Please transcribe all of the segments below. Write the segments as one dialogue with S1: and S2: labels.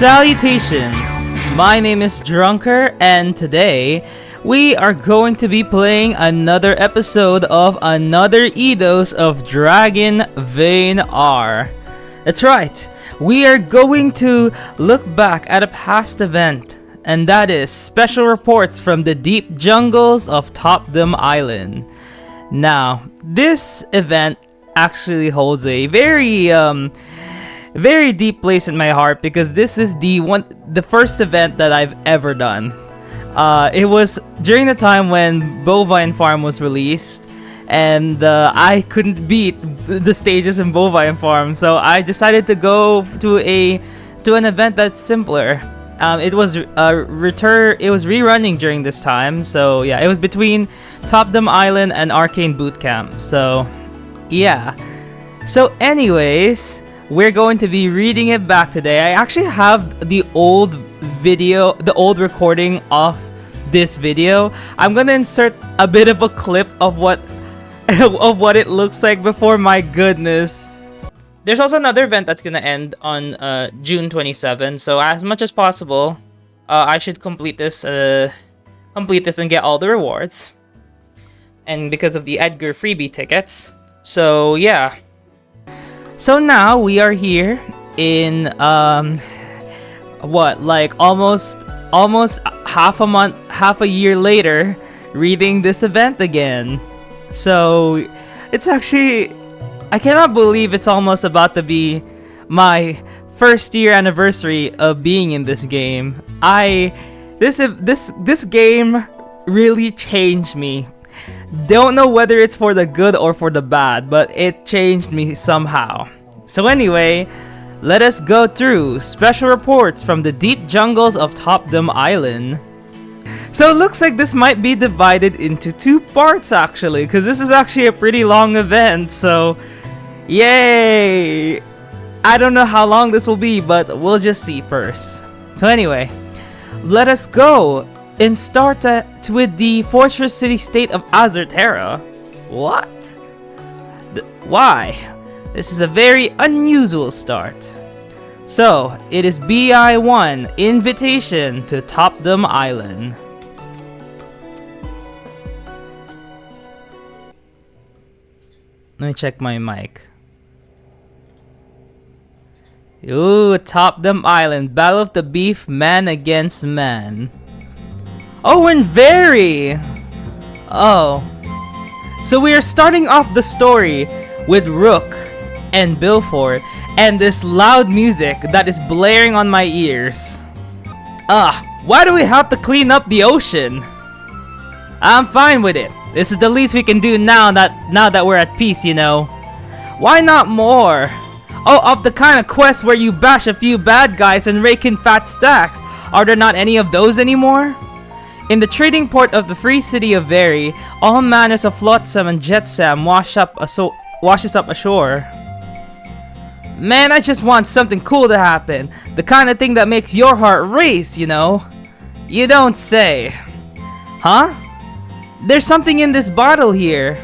S1: Salutations! My name is Drunker, and today we are going to be playing another episode of another Eidos of Dragon Vein R. That's right, we are going to look back at a past event, and that is special reports from the deep jungles of Topdom Island. Now, this event actually holds a very deep place in my heart because this is the first event that I've ever done. It was during the time when Bovine Farm was released, and I couldn't beat the stages in Bovine Farm, so I decided to go to an event that's simpler. It was rerunning during this time, so yeah, it was between Topdom Island and Arcane Bootcamp. So yeah. So anyways, we're going to be reading it back today. I actually have the old video, the old recording of this video. I'm gonna insert a bit of a clip of what it looks like before. My goodness. There's also another event that's gonna end on June 27. So as much as possible, I should complete this and get all the rewards. And because of the Edgar freebie tickets. So yeah. So now we are here in almost half a year later, reading this event again. So it's actually, I cannot believe it's almost about to be my first year anniversary of being in this game. This game really changed me. Don't know whether it's for the good or for the bad, but it changed me somehow. So anyway, let us go through special reports from the deep jungles of Topdom Island. So it looks like this might be divided into two parts actually, because this is actually a pretty long event, so yay! I don't know how long this will be, but we'll just see first. So anyway, let us go and start with the fortress city-state of Azerterra. What? Why? This is a very unusual start. So, it is BI1, Invitation to Topdom Island. Let me check my mic. Ooh, Topdom Island, Battle of the Beef, man against man. Oh, and very! Oh. So we are starting off the story with Rook and Bilford and this loud music that is blaring on my ears. Why do we have to clean up the ocean? I'm fine with it. This is the least we can do now that we're at peace, you know. Why not more? Oh, of the kind of quest where you bash a few bad guys and rake in fat stacks. Are there not any of those anymore? In the trading port of the free city of Very, all manners of flotsam and jetsam washes up ashore. Man, I just want something cool to happen. The kind of thing that makes your heart race, you know? You don't say. Huh? There's something in this bottle here.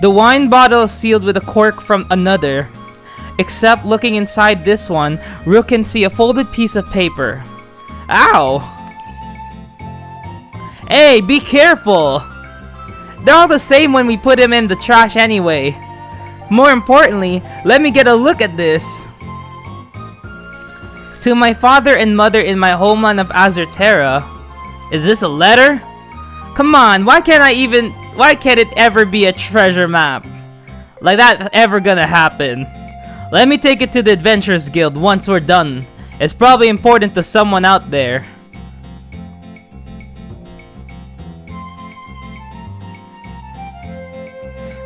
S1: The wine bottle is sealed with a cork from another. Except looking inside this one, Rook can see a folded piece of paper. Ow! Hey, be careful! They're all the same when we put them in the trash anyway. More importantly, let me get a look at this. To my father and mother in my homeland of Azerterra. Is this a letter? Come on, why can't it ever be a treasure map? Like that ever gonna happen? Let me take it to the Adventurers Guild once we're done. It's probably important to someone out there.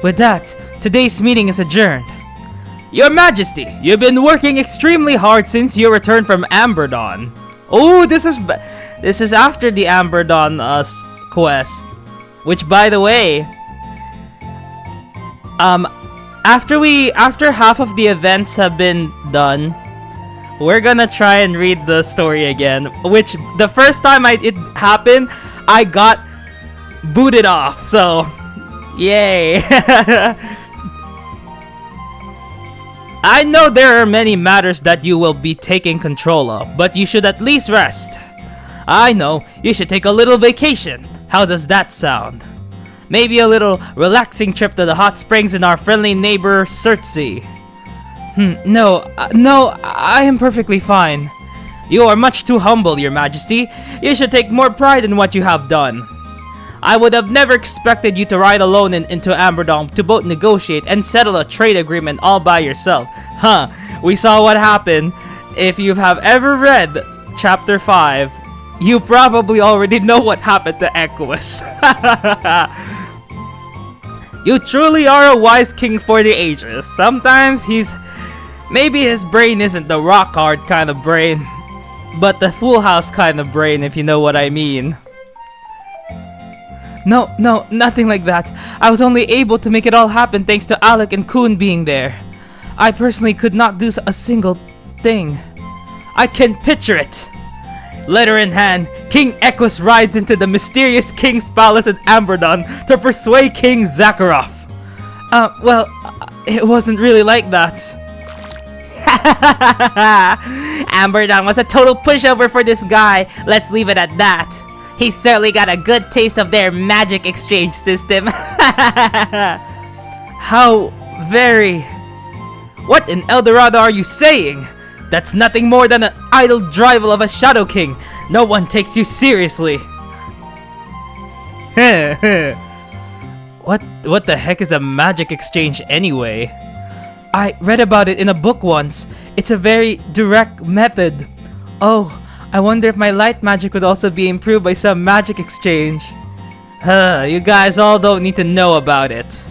S1: With that, today's meeting is adjourned. Your Majesty, you've been working extremely hard since your return from Amberdawn. Oh, this is after the Amberdawn quest. Which, by the way, after half of the events have been done, we're gonna try and read the story again. Which the first time it happened, I got booted off. So, yay! I know there are many matters that you will be taking control of, but you should at least rest. I know, you should take a little vacation. How does that sound? Maybe a little relaxing trip to the hot springs in our friendly neighbor, Surtsey. No, I am perfectly fine. You are much too humble, Your Majesty. You should take more pride in what you have done. I would have never expected you to ride alone into Amberdom to both negotiate and settle a trade agreement all by yourself. We saw what happened. If you have ever read Chapter 5, you probably already know what happened to Eidos. You truly are a wise king for the ages. Sometimes maybe his brain isn't the rock hard kind of brain, but the Full House kind of brain, if you know what I mean. No, nothing like that. I was only able to make it all happen thanks to Alec and Kuhn being there. I personally could not do a single thing. I can picture it. Letter in hand, King Eidos rides into the mysterious king's palace at Amberdon to persuade King Zakharov. Well, it wasn't really like that.
S2: Amberdon was a total pushover for this guy. Let's leave it at that. He certainly got a good taste of their magic exchange system.
S1: How very... What in Eldorado are you saying? That's nothing more than an idle drivel of a Shadow King. No one takes you seriously. What the heck is a magic exchange anyway? I read about it in a book once. It's a very direct method. Oh, I wonder if my light magic would also be improved by some magic exchange. You guys all don't need to know about it.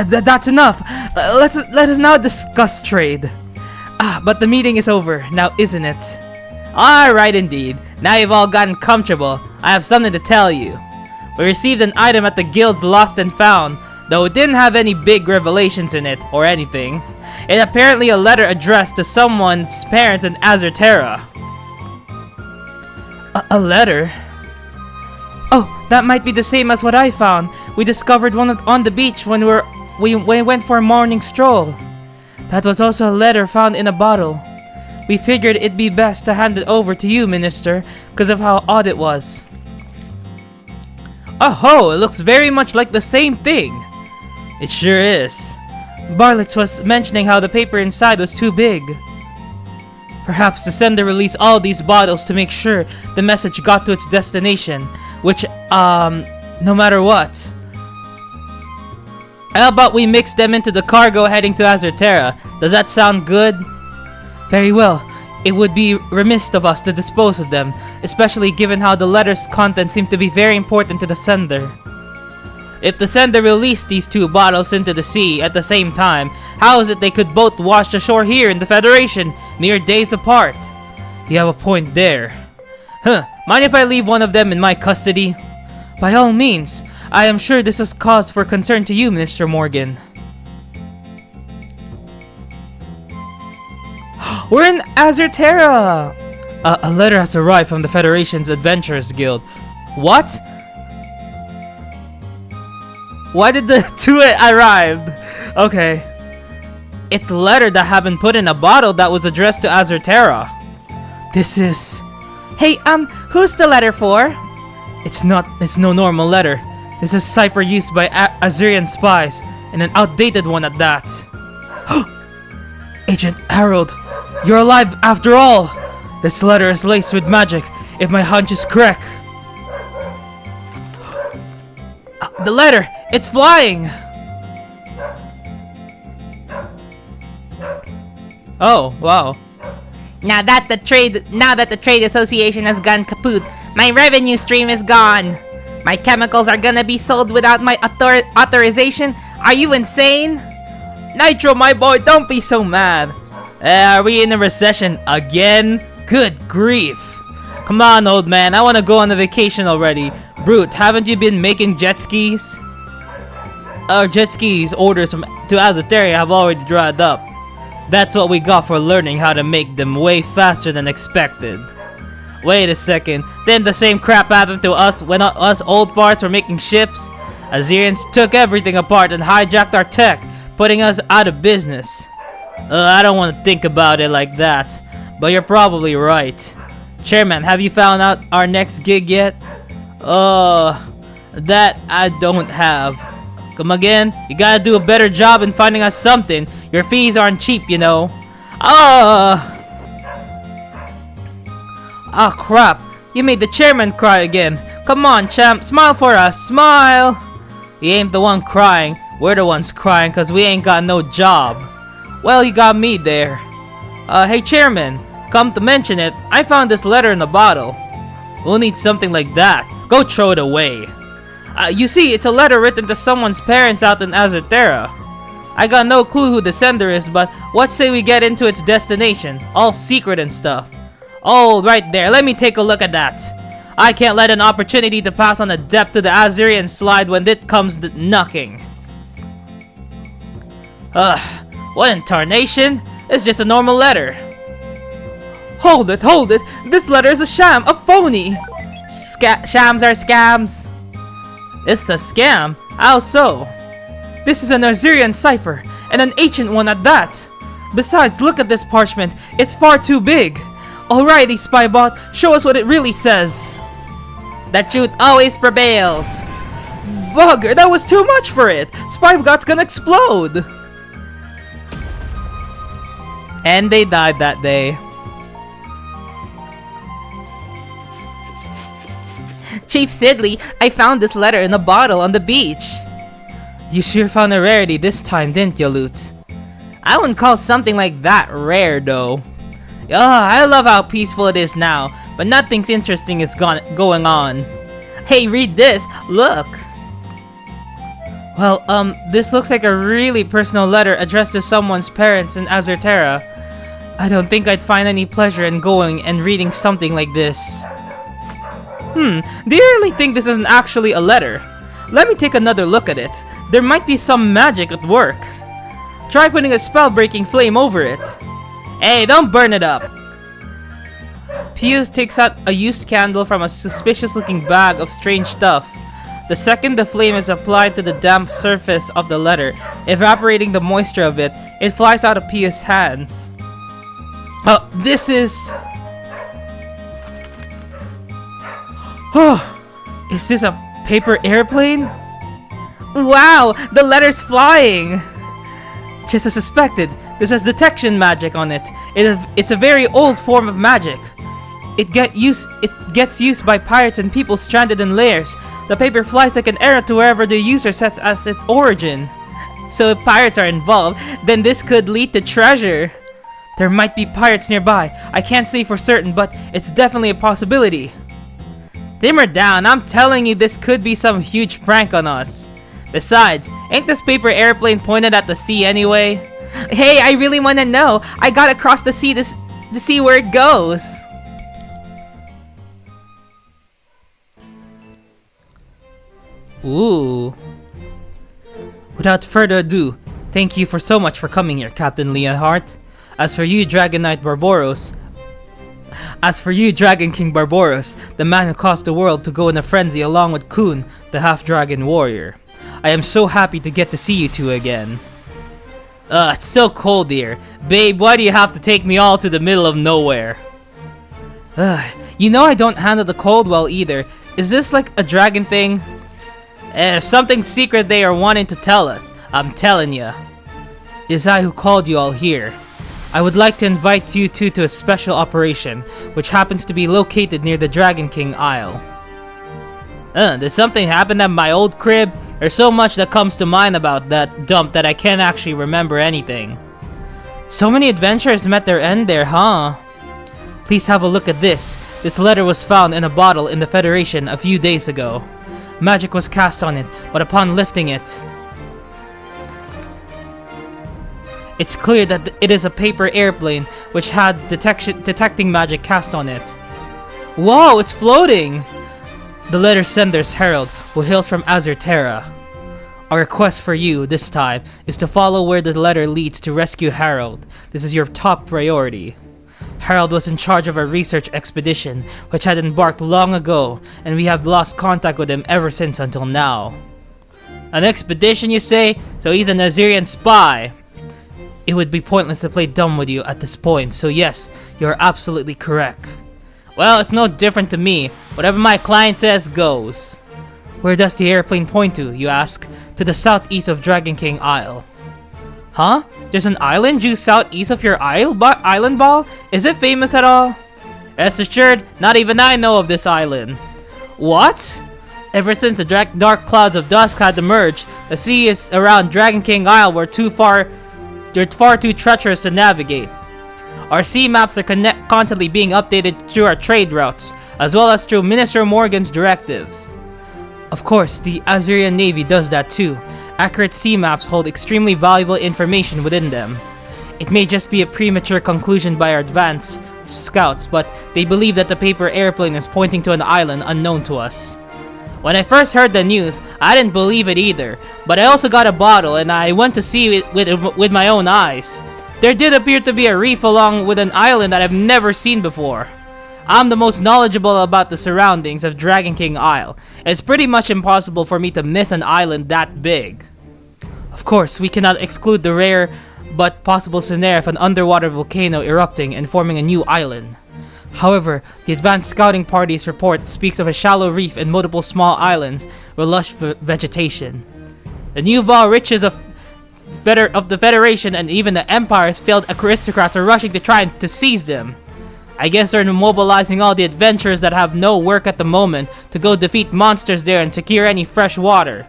S1: That's enough. Let us now discuss trade. But the meeting is over now, isn't it? Alright indeed. Now you've all gotten comfortable. I have something to tell you. We received an item at the guild's Lost and Found, though it didn't have any big revelations in it or anything. It's apparently a letter addressed to someone's parents in Azerterra. A letter? Oh, that might be the same as what I found. We discovered one on the beach when we went for a morning stroll. That was also a letter found in a bottle. We figured it'd be best to hand it over to you, Minister, because of how odd it was. Oh, it looks very much like the same thing. It sure is. Bartlett was mentioning how the paper inside was too big. Perhaps the sender released all these bottles to make sure the message got to its destination, which, no matter what. How about we mix them into the cargo heading to Azerterra? Does that sound good? Very well. It would be remiss of us to dispose of them, especially given how the letter's content seemed to be very important to the sender. If the sender released these two bottles into the sea at the same time, how is it they could both wash ashore here in the Federation, mere days apart? You have a point there. Mind if I leave one of them in my custody? By all means. I am sure this is cause for concern to you, Mr. Morgan. We're in Azerterra! A letter has arrived from the Federation's Adventurers Guild. What? Why did the two arrive? Okay. It's a letter that had been put in a bottle that was addressed to Azerterra. This is...
S2: Hey, who's the letter for?
S1: It's no normal letter. This is cipher used by Azurian spies, and an outdated one at that. Agent Harold, you're alive after all! This letter is laced with magic, if my hunch is correct. The letter! It's flying! Oh, wow.
S2: Now that the trade association has gone kaput, my revenue stream is gone. My chemicals are gonna be sold without my authorization? Are you insane?
S1: Nitro, my boy, don't be so mad. Are we in a recession again? Good grief. Come on, old man, I wanna go on a vacation already. Brute, haven't you been making jet skis? Our jet skis orders to Azerterra have already dried up. That's what we got for learning how to make them way faster than expected. Wait a second, didn't the same crap happen to us when us old farts were making ships? Azerians took everything apart and hijacked our tech, putting us out of business. I don't want to think about it like that, but you're probably right. Chairman, have you found out our next gig yet? That I don't have. Come again? You gotta do a better job in finding us something. Your fees aren't cheap, you know. Ah, crap. You made the chairman cry again. Come on, champ. Smile for us. Smile. He ain't the one crying. We're the ones crying because we ain't got no job. Well, you got me there. Hey, chairman. Come to mention it, I found this letter in a bottle. Who needs something like that? Go throw it away. You see, it's a letter written to someone's parents out in Azerterra. I got no clue who the sender is, but what say we get into its destination? All secret and stuff. Oh, right there. Let me take a look at that. I can't let an opportunity to pass on adept to the Azurian slide when it comes to knocking. What in tarnation? It's just a normal letter. Hold it, hold it! This letter is a sham, a phony! Shams are scams. It's a scam? How so? This is an Azurian cipher, and an ancient one at that. Besides, look at this parchment. It's far too big. Alrighty, Spybot, show us what it really says. The truth always prevails. Bugger, that was too much for it. Spybot's gonna explode. And they died that day.
S2: Chief Sidley, I found this letter in a bottle on the beach.
S1: You sure found a rarity this time, didn't you, Loot?
S2: I wouldn't call something like that rare, though.
S1: I love how peaceful it is now, but nothing's interesting is going on.
S2: Hey, read this. Look.
S1: Well, this looks like a really personal letter addressed to someone's parents in Azerterra. I don't think I'd find any pleasure in going and reading something like this. Do you really think this isn't actually a letter? Let me take another look at it. There might be some magic at work. Try putting a spell-breaking flame over it. Hey, don't burn it up! Pius takes out a used candle from a suspicious-looking bag of strange stuff. The second the flame is applied to the damp surface of the letter, evaporating the moisture of it, it flies out of Pius' hands. This is... Is this a paper airplane?
S2: Wow, the letter's flying!
S1: Just as suspected, this has detection magic on it. It's a very old form of magic. It gets used by pirates and people stranded in lairs. The paper flies like an arrow to wherever the user sets as its origin.
S2: So if pirates are involved, then this could lead to treasure.
S1: There might be pirates nearby. I can't say for certain, but it's definitely a possibility.
S2: Dimmer down, I'm telling you this could be some huge prank on us. Besides, ain't this paper airplane pointed at the sea anyway? Hey, I really wanna know. I gotta cross the sea to see where it goes.
S1: Ooh. Without further ado, thank you for so much for coming here, Captain Leonhardt. As for you, Dragon King Barbaros, the man who caused the world to go in a frenzy along with Kun, the half-dragon warrior. I am so happy to get to see you two again. It's so cold here. Babe, why do you have to take me all to the middle of nowhere? You know I don't handle the cold well either. Is this like a dragon thing? Something secret they are wanting to tell us. I'm telling ya. It is I who called you all here. I would like to invite you two to a special operation, which happens to be located near the Dragon King Isle. Did something happen at my old crib? There's so much that comes to mind about that dump that I can't actually remember anything. So many adventurers met their end there, huh? Please have a look at this. This letter was found in a bottle in the Federation a few days ago. Magic was cast on it, but upon lifting it, it's clear that it is a paper airplane which had detecting magic cast on it. Whoa, it's floating! The letter sender's Herald, who hails from Azerterra. Our request for you, this time, is to follow where the letter leads to rescue Harold. This is your top priority. Harold was in charge of a research expedition, which had embarked long ago, and we have lost contact with him ever since until now. An expedition, you say? So he's an Azurian spy? It would be pointless to play dumb with you at this point, so yes, you're absolutely correct. Well, it's no different to me. Whatever my client says goes. Where does the airplane point to, you ask? To the southeast of Dragon King Isle. Huh? There's an island due southeast of your island ball? Is it famous at all? Rest assured, not even I know of this island. What? Ever since the dark clouds of dusk had emerged, the seas around Dragon King Isle were they're far too treacherous to navigate. Our sea maps are constantly being updated through our trade routes, as well as through Minister Morgan's directives. Of course, the Azurian Navy does that too. Accurate sea maps hold extremely valuable information within them. It may just be a premature conclusion by our advanced scouts, but they believe that the paper airplane is pointing to an island unknown to us. When I first heard the news, I didn't believe it either, but I also got a bottle and I went to see it with my own eyes. There did appear to be a reef along with an island that I've never seen before. I'm the most knowledgeable about the surroundings of Dragon King Isle. It's pretty much impossible for me to miss an island that big. Of course, we cannot exclude the rare but possible scenario of an underwater volcano erupting and forming a new island. However, the advanced scouting party's report speaks of a shallow reef and multiple small islands with lush vegetation. The newfound riches of the Federation and even the Empire's failed aristocrats are rushing to try to seize them. I guess they're mobilizing all the adventurers that have no work at the moment to go defeat monsters there and secure any fresh water.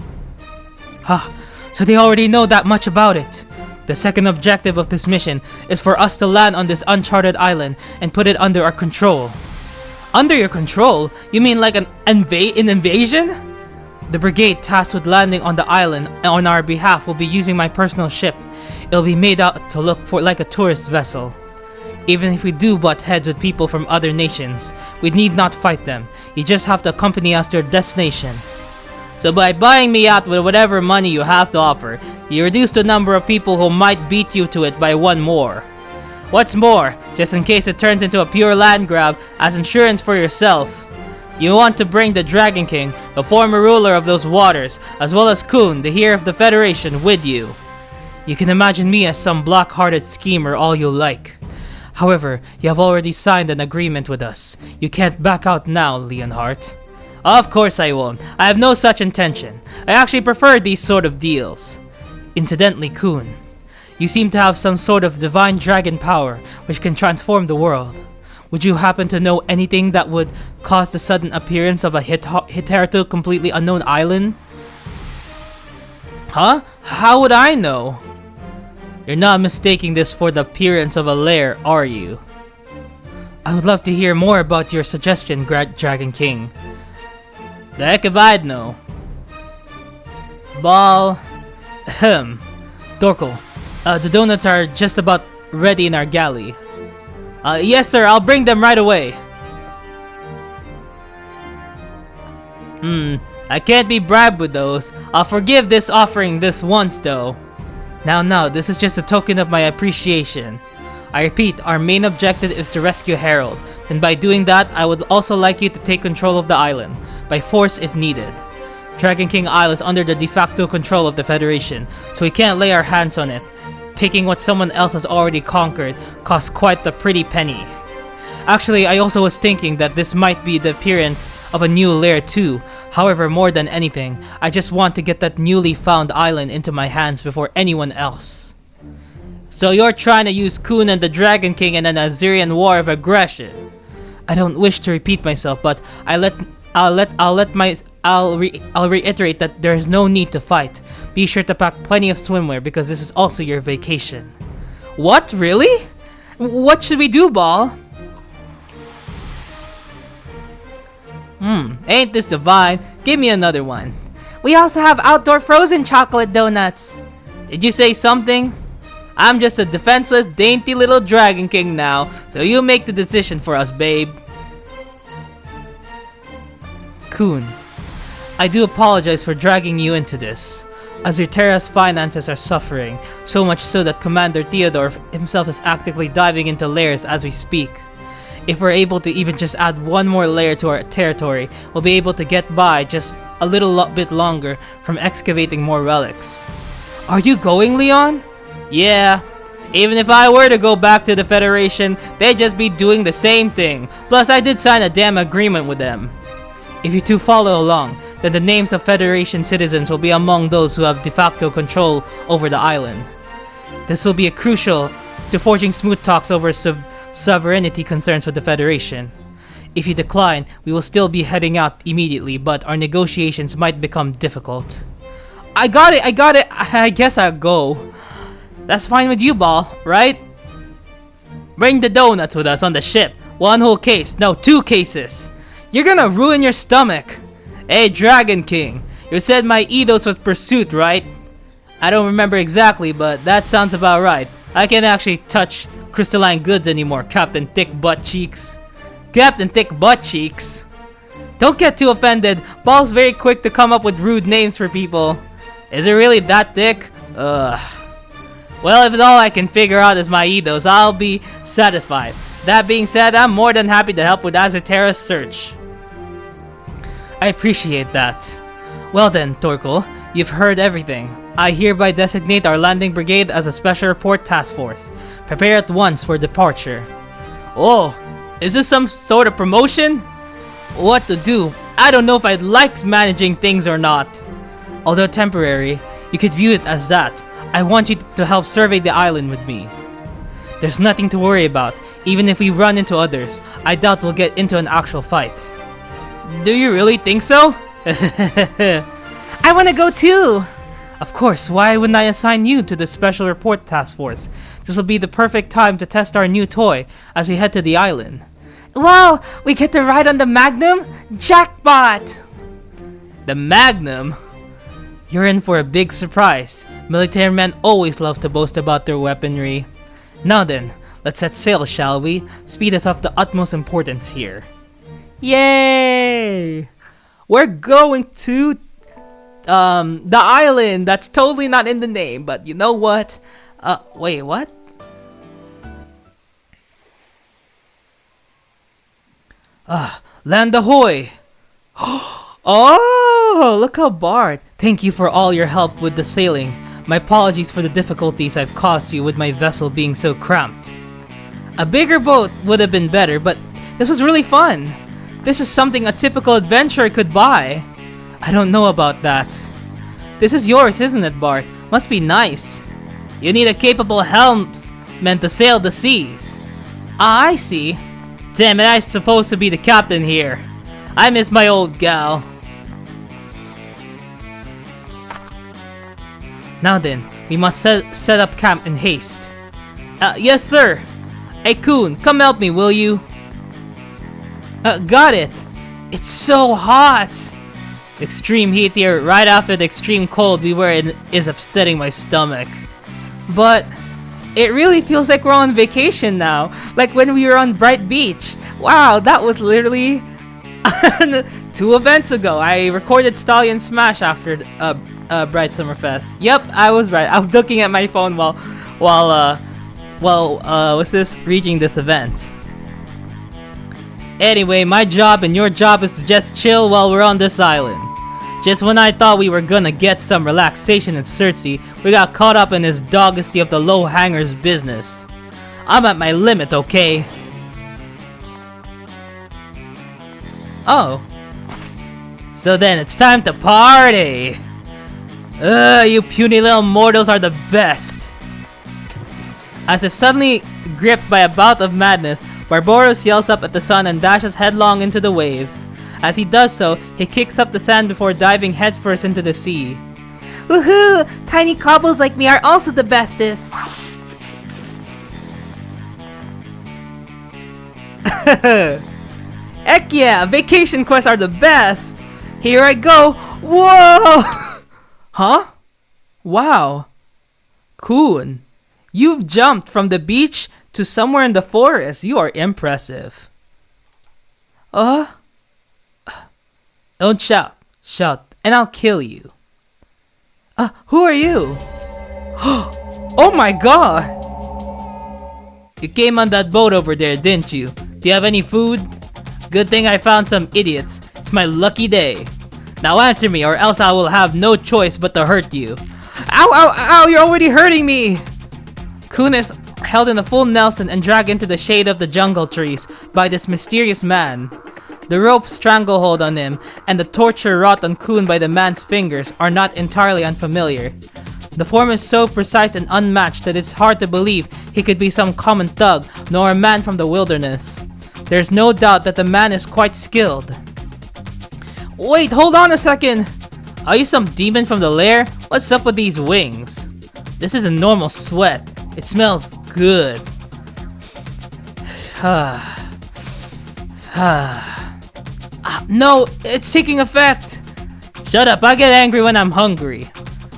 S1: So they already know that much about it. The second objective of this mission is for us to land on this uncharted island and put it under our control. Under your control? You mean like an invasion? The brigade tasked with landing on the island on our behalf will be using my personal ship. It'll be made out to look like a tourist vessel. Even if we do butt heads with people from other nations, we need not fight them. You just have to accompany us to our destination. So by buying me out with whatever money you have to offer, you reduce the number of people who might beat you to it by one more. What's more, just in case it turns into a pure land grab as insurance for yourself, you want to bring the Dragon King, the former ruler of those waters, as well as Kun, the heir of the Federation, with you. You can imagine me as some black-hearted schemer all you like. However, you have already signed an agreement with us. You can't back out now, Leonhardt. Of course I won't. I have no such intention. I actually prefer these sort of deals. Incidentally, Kun, you seem to have some sort of divine dragon power which can transform the world. Would you happen to know anything that would cause the sudden appearance of a hitherto completely unknown island? Huh? How would I know? You're not mistaking this for the appearance of a lair, are you? I would love to hear more about your suggestion, Dragon King. The heck if I'd know. Ball. Dorkle, the donuts are just about ready in our galley. Yes sir, I'll bring them right away. I can't be bribed with those. I'll forgive this offering this once though. Now, this is just a token of my appreciation. I repeat, our main objective is to rescue Harold, and by doing that, I would also like you to take control of the island, by force if needed. Dragon King Isle is under the de facto control of the Federation, so we can't lay our hands on it. Taking what someone else has already conquered costs quite the pretty penny. Actually, I also was thinking that this might be the appearance of a new lair too. However, more than anything, I just want to get that newly found island into my hands before anyone else. So you're trying to use Kun and the Dragon King in an Azurian war of aggression. I don't wish to repeat myself, but I'll reiterate that there is no need to fight. Be sure to pack plenty of swimwear because this is also your vacation. What? Really? What should we do, Ball? Ain't this divine? Give me another one.
S2: We also have outdoor frozen chocolate donuts.
S1: Did you say something? I'm just a defenseless, dainty little Dragon King now, so you make the decision for us, babe. Kun, I do apologize for dragging you into this. Azurterra's finances are suffering, so much so that Commander Theodore himself is actively diving into layers as we speak. If we're able to even just add one more layer to our territory, we'll be able to get by just a little bit longer from excavating more relics. Are you going, Leon? Yeah. Even if I were to go back to the Federation, they'd just be doing the same thing. Plus, I did sign a damn agreement with them. If you two follow along, then the names of Federation citizens will be among those who have de facto control over the island. This will be crucial to forging smooth talks over sovereignty concerns with the Federation. If you decline, we will still be heading out immediately, but our negotiations might become difficult. I got it! I guess I'll go. That's fine with you, Ball, right? Bring the donuts with us on the ship. 1 whole case, no, 2 cases. You're gonna ruin your stomach. Hey, Dragon King, you said my Eidos was pursuit, right? I don't remember exactly, but that sounds about right. I can't actually touch crystalline goods anymore, Captain Thick Butt Cheeks. Captain Thick Butt Cheeks? Don't get too offended. Ball's very quick to come up with rude names for people. Is it really that thick? Ugh. Well, if all I can figure out is my Eidos, I'll be satisfied. That being said, I'm more than happy to help with Azotera's search. I appreciate that. Well then, Torkel, you've heard everything. I hereby designate our landing brigade as a special report task force. Prepare at once for departure. Oh, is this some sort of promotion? What to do? I don't know if I'd like managing things or not. Although temporary, you could view it as that. I want you to help survey the island with me. There's nothing to worry about. Even if we run into others, I doubt we'll get into an actual fight. Do you really think so?
S2: I wanna go too!
S1: Of course, why wouldn't I assign you to the Special Report Task Force? This will be the perfect time to test our new toy as we head to the island.
S2: Wow! We get to ride on the Magnum? Jackpot!
S1: The Magnum? You're in for a big surprise. Military men always love to boast about their weaponry. Now then, let's set sail, shall we? Speed is of the utmost importance here. Yay! We're going to the island. That's totally not in the name, but you know what? Wait, what? Land ahoy! Oh, look how Bart. Thank you for all your help with the sailing. My apologies for the difficulties I've caused you with my vessel being so cramped. A bigger boat would have been better, but this was really fun. This is something a typical adventurer could buy. I don't know about that. This is yours, isn't it, Bart? Must be nice. You need a capable helmsman to sail the seas. Ah, I see. Damn it, I'm supposed to be the captain here. I miss my old gal. Now then, we must set up camp in haste. Yes, sir. Hey, Kun, come help me, will you? Got it. It's so hot. Extreme heat here right after the extreme cold we were in is upsetting my stomach. But it really feels like we're on vacation now. Like when we were on Bright Beach. Wow, that was literally 2 events ago. I recorded Stallion Smash after Bright Summer Fest. Yep, I was right. I was looking at my phone while was this reaching this event. Anyway, my job and your job is to just chill while we're on this island. Just when I thought we were gonna get some relaxation in Cersei, we got caught up in this doggesty of the low hangers business. I'm at my limit, okay? Oh. So then it's time to party! You puny little mortals are the best! As if suddenly gripped by a bout of madness, Barbaros yells up at the sun and dashes headlong into the waves. As he does so, he kicks up the sand before diving headfirst into the sea.
S2: Woohoo! Tiny cobbles like me are also the bestest!
S1: Heck yeah! Vacation quests are the best! Here I go! Whoa! Huh? Wow. Kun, you've jumped from the beach to somewhere in the forest. You are impressive. Don't shout. Shout, and I'll kill you. Who are you? Oh my god! You came on that boat over there, didn't you? Do you have any food? Good thing I found some idiots. It's my lucky day. Now answer me, or else I will have no choice but to hurt you. Ow, ow, ow, you're already hurting me! Kun is held in a full Nelson and dragged into the shade of the jungle trees by this mysterious man. The rope stranglehold on him and the torture wrought on Kun by the man's fingers are not entirely unfamiliar. The form is so precise and unmatched that it's hard to believe he could be some common thug, nor a man from the wilderness. There's no doubt that the man is quite skilled. Wait, hold on a second! Are you some demon from the lair? What's up with these wings? This isn't normal sweat. It smells good. No, it's taking effect! Shut up, I get angry when I'm hungry.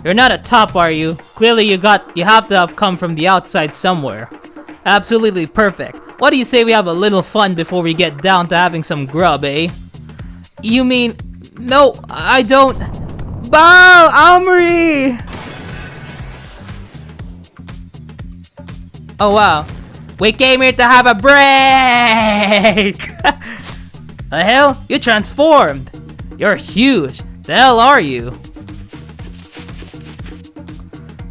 S1: You're not a top, are you? Clearly you have to have come from the outside somewhere. Absolutely perfect. What do you say we have a little fun before we get down to having some grub, eh? You mean... No, I don't... Bow! Amory! Oh wow. We came here to have a break! The hell? You transformed! You're huge! The hell are you?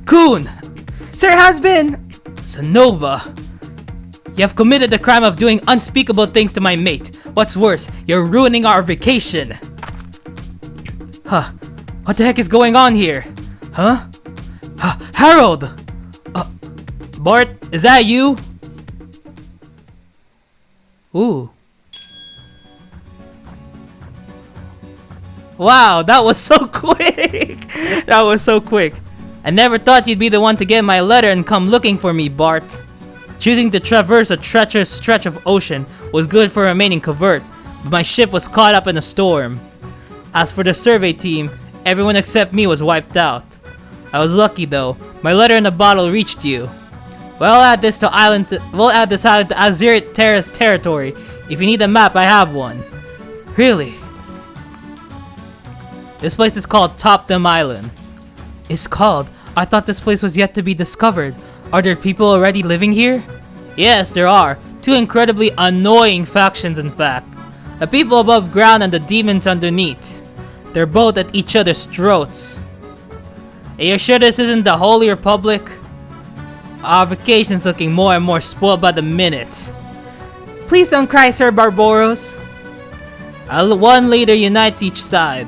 S1: Kun! Sir Has-Been! Sonova! You have committed the crime of doing unspeakable things to my mate. What's worse, you're ruining our vacation. Huh. What the heck is going on here? Huh? Harold! Bart, is that you? Ooh. Wow, that was so quick! That was so quick. I never thought you'd be the one to get my letter and come looking for me, Bart. Choosing to traverse a treacherous stretch of ocean was good for remaining covert, but my ship was caught up in a storm. As for the survey team, everyone except me was wiped out. I was lucky though. My letter in a bottle reached you. We'll add this island to Azirit Terrace territory. If you need a map, I have one. Really? This place is called Topdom Island. It's called? I thought this place was yet to be discovered. Are there people already living here? Yes, there are. Two incredibly annoying factions, in fact. The people above ground and the demons underneath. They're both at each other's throats. Are you sure this isn't the Holy Republic? Our vacation's looking more and more spoiled by the minute. Please don't cry, Sir Barbaros. One leader unites each side.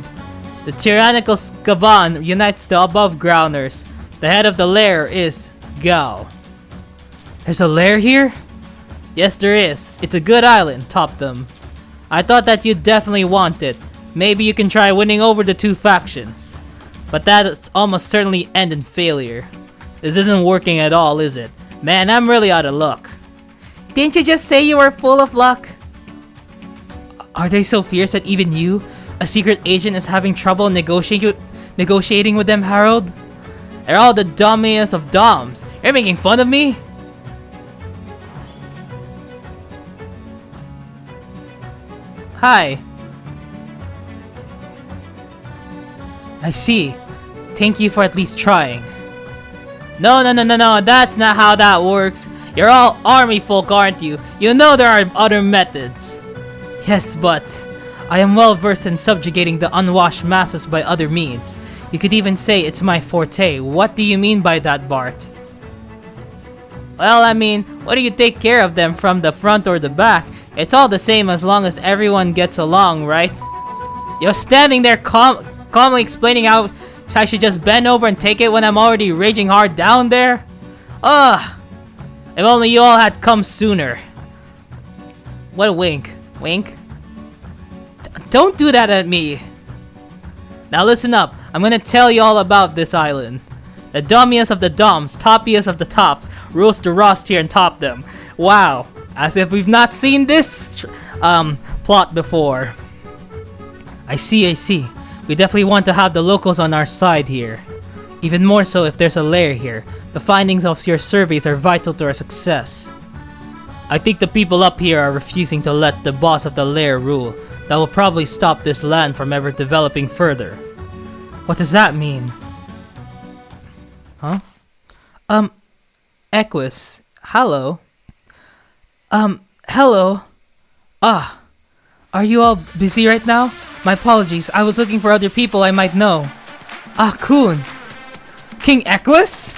S1: The tyrannical Skavan unites the above grounders. The head of the lair is Gao. There's a lair here? Yes, there is. It's a good island, Topdom. I thought that you'd definitely want it. Maybe you can try winning over the two factions. But that'll almost certainly end in failure. This isn't working at all, is it? Man, I'm really out of luck. Didn't you just say you were full of luck? Are they so fierce that even you, a secret agent, is having trouble negotiating with them, Harold? They're all the dummiest of doms. You're making fun of me? Hi. I see. Thank you for at least trying. No, that's not how that works. You're all army folk, aren't you? You know there are other methods. Yes, but I am well versed in subjugating the unwashed masses by other means. You could even say it's my forte. What do you mean by that, Bart? Well, I mean, whether you take care of them from the front or the back, it's all the same as long as everyone gets along, right? You're standing there calmly explaining how I should just bend over and take it when I'm already raging hard down there? Ugh! If only you all had come sooner. What a wink. Wink? Don't do that at me! Now listen up. I'm gonna tell you all about this island. The dummiest of the doms, toppiest of the tops, rules the rust here and top them. Wow. As if we've not seen this plot before. I see. We definitely want to have the locals on our side here. Even more so if there's a lair here. The findings of your surveys are vital to our success. I think the people up here are refusing to let the boss of the lair rule. That will probably stop this land from ever developing further. What does that mean? Huh? Equus. Hello. Hello. Are you all busy right now? My apologies, I was looking for other people I might know. Kun. King Equus?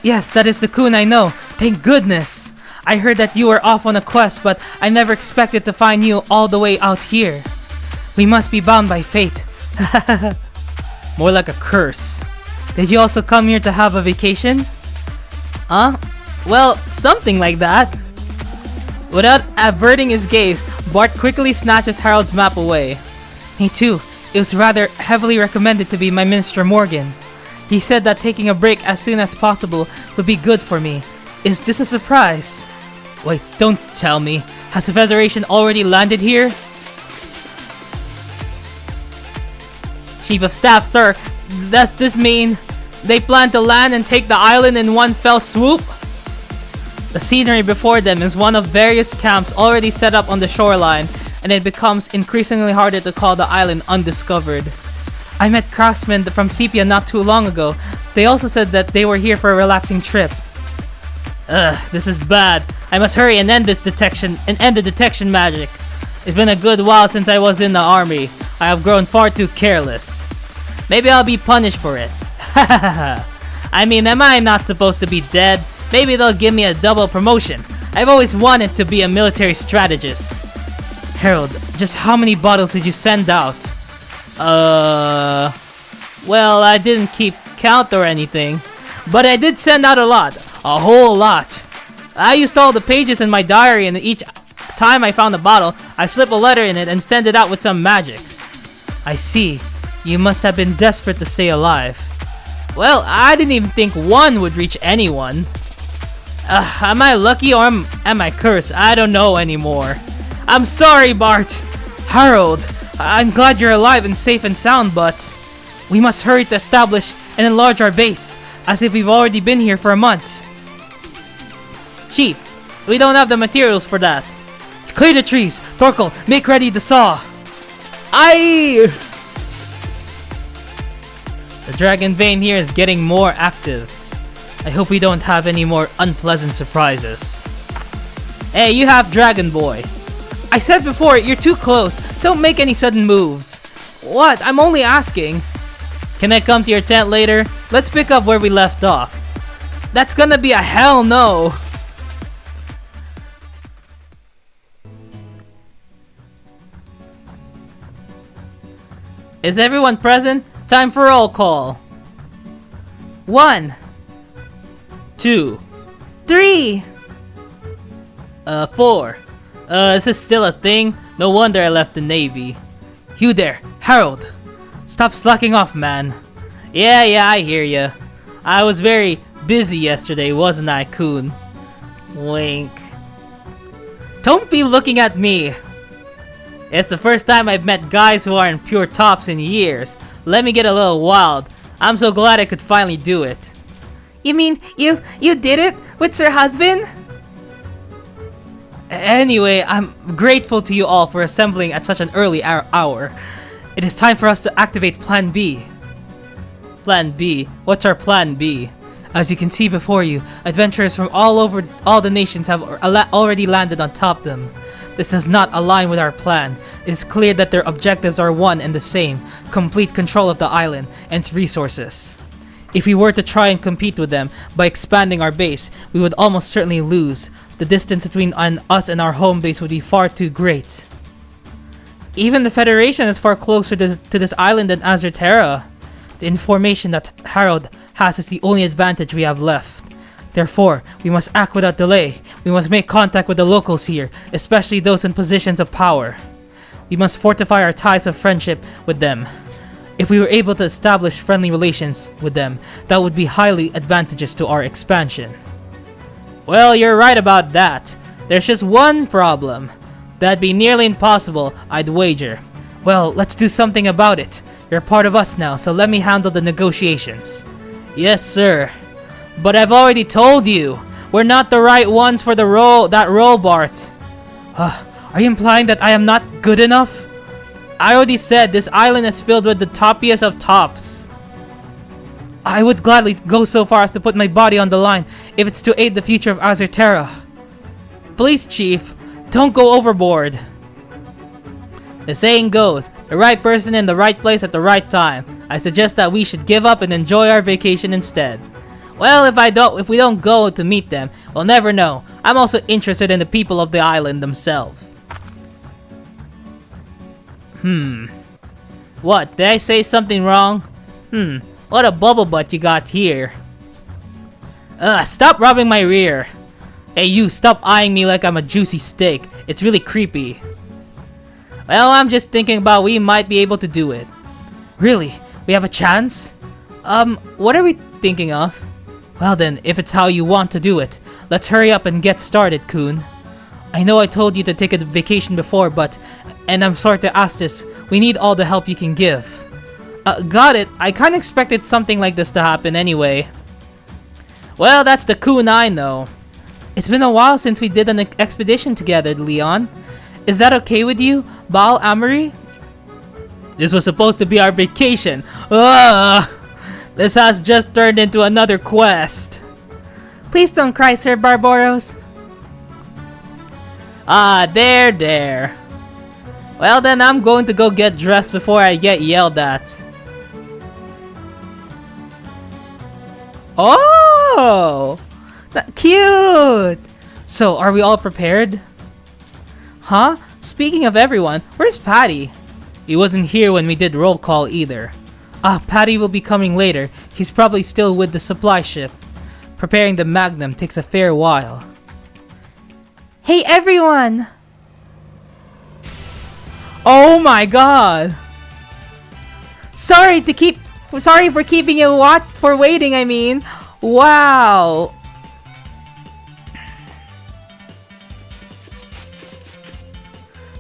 S1: Yes, that is the Kun I know. Thank goodness! I heard that you were off on a quest, but I never expected to find you all the way out here. We must be bound by fate. More like a curse. Did you also come here to have a vacation? Huh? Well, something like that. Without averting his gaze, Bart quickly snatches Harold's map away. Me too. It was rather heavily recommended to be by Minister Morgan. He said that taking a break as soon as possible would be good for me. Is this a surprise? Wait, don't tell me. Has the Federation already landed here? Chief of Staff, sir, does this mean they plan to land and take the island in one fell swoop? The scenery before them is one of various camps already set up on the shoreline, and it becomes increasingly harder to call the island undiscovered. I met craftsmen from Sepia not too long ago. They also said that they were here for a relaxing trip. This is bad. I must hurry and end the detection magic. It's been a good while since I was in the army. I have grown far too careless. Maybe I'll be punished for it. I mean, am I not supposed to be dead? Maybe they'll give me a double promotion. I've always wanted to be a military strategist. Harold, just how many bottles did you send out? Well, I didn't keep count or anything. But I did send out a lot. A whole lot. I used all the pages in my diary, and each time I found a bottle, I slip a letter in it and send it out with some magic. I see. You must have been desperate to stay alive. Well, I didn't even think one would reach anyone. Am I lucky or am I cursed? I don't know anymore. I'm sorry, Bart. Harold, I'm glad you're alive and safe and sound, but we must hurry to establish and enlarge our base, as if we've already been here for a month. Chief, we don't have the materials for that. Clear the trees. Torkel, make ready the saw. Aye! The dragon vein here is getting more active. I hope we don't have any more unpleasant surprises. Hey, you have Dragon Boy. I said before, you're too close. Don't make any sudden moves. What? I'm only asking. Can I come to your tent later? Let's pick up where we left off. That's gonna be a hell no. Is everyone present? Time for roll call. 1, 2, 3, 4. Is this still a thing? No wonder I left the Navy. You there, Harold. Stop slacking off, man. Yeah, I hear ya. I was very busy yesterday, wasn't I, Coon? Wink. Don't be looking at me. It's the first time I've met guys who aren't pure tops in years. Let me get a little wild. I'm so glad I could finally do it.
S2: You mean you did it with Sir Husband?
S1: Anyway, I'm grateful to you all for assembling at such an early hour. It is time for us to activate Plan B. Plan B? What's our Plan B? As you can see before you, adventurers from all the nations have already landed on Topdom. This does not align with our plan. It is clear that their objectives are one and the same: complete control of the island and its resources. If we were to try and compete with them by expanding our base, we would almost certainly lose. The distance between us and our home base would be far too great. Even the Federation is far closer to this island than Azerterra. The information that Harold has is the only advantage we have left. Therefore, we must act without delay. We must make contact with the locals here, especially those in positions of power. We must fortify our ties of friendship with them. If we were able to establish friendly relations with them, that would be highly advantageous to our expansion. Well, you're right about that. There's just one problem. That'd be nearly impossible, I'd wager. Well, let's do something about it. You're part of us now, so let me handle the negotiations. Yes, sir. But I've already told you, we're not the right ones for that role, Bart. Are you implying that I am not good enough? I already said this island is filled with the toppiest of tops. I would gladly go so far as to put my body on the line if it's to aid the future of Azerterra. Please, Chief, don't go overboard. The saying goes, the right person in the right place at the right time. I suggest that we should give up and enjoy our vacation instead. Well, if we don't go to meet them, we'll never know. I'm also interested in the people of the island themselves. What? Did I say something wrong? What a bubble butt you got here. Stop rubbing my rear. Hey you, stop eyeing me like I'm a juicy steak. It's really creepy. Well, I'm just thinking about we might be able to do it. Really? We have a chance? What are we thinking of? Well then, if it's how you want to do it, let's hurry up and get started, Kun. I know I told you to take a vacation before, and I'm sorry to ask this, we need all the help you can give. Got it. I kinda expected something like this to happen anyway. Well, that's the Kun I know. It's been a while since we did an expedition together, Leon. Is that okay with you, Baal Amory? This was supposed to be our vacation. This has just turned into another quest.
S2: Please don't cry, Sir Barbaros.
S1: There. Well then, I'm going to go get dressed before I get yelled at. Oh! Cute! So, are we all prepared? Huh? Speaking of everyone, where's Patty? He wasn't here when we did roll call either. Patty will be coming later. He's probably still with the supply ship. Preparing the Magnum takes a fair while.
S2: Hey everyone!
S1: Oh my god!
S2: Sorry for keeping you waiting, I mean. Wow!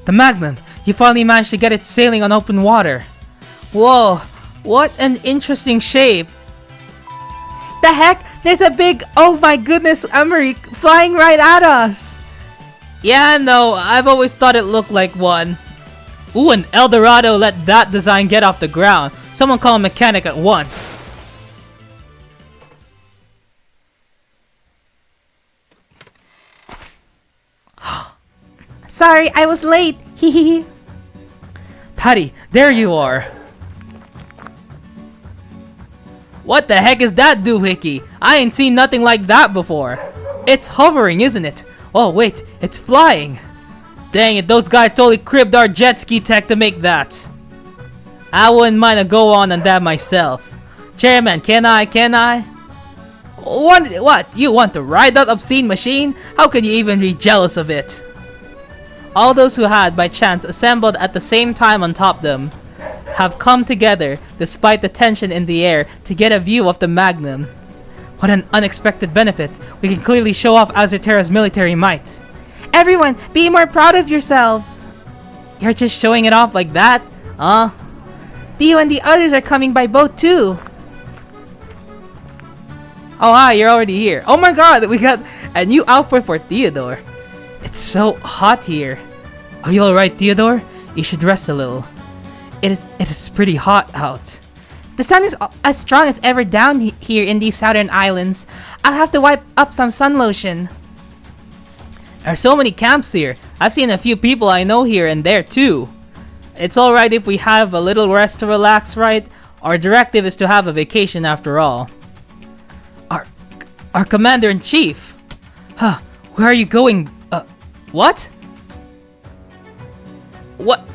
S1: The Magnum! You finally managed to get it sailing on open water. Whoa! What an interesting shape!
S2: The heck? There's a big, oh my goodness, Amory flying right at us!
S1: Yeah, no, I've always thought it looked like one. Ooh, an Eldorado let that design get off the ground. Someone call a mechanic at once.
S2: Sorry, I was late. Hehehe.
S1: Patty, there you are. What the heck is that doohickey? I ain't seen nothing like that before. It's hovering, isn't it? Oh wait, it's flying. Dang it, those guys totally cribbed our jet ski tech to make that. I wouldn't mind a go on that myself. Chairman, can I? What? You want to ride that obscene machine? How can you even be jealous of it? All those who had, by chance, assembled at the same time on Topdom have come together, despite the tension in the air, to get a view of the Magnum. What an unexpected benefit. We can clearly show off Azerterra's military might.
S2: Everyone, be more proud of yourselves.
S1: You're just showing it off like that?
S2: Theo and the others are coming by boat too.
S1: Oh hi, you're already here. Oh my god, we got a new outfit for Theodore. It's so hot here. Are you alright, Theodore? You should rest a little. It is pretty hot out.
S2: The sun is as strong as ever down here in these southern islands. I'll have to wipe up some sun lotion.
S1: There are so many camps here. I've seen a few people I know here and there too. It's alright if we have a little rest to relax, right? Our directive is to have a vacation after all. Our commander-in-chief! Huh, where are you going? What? What?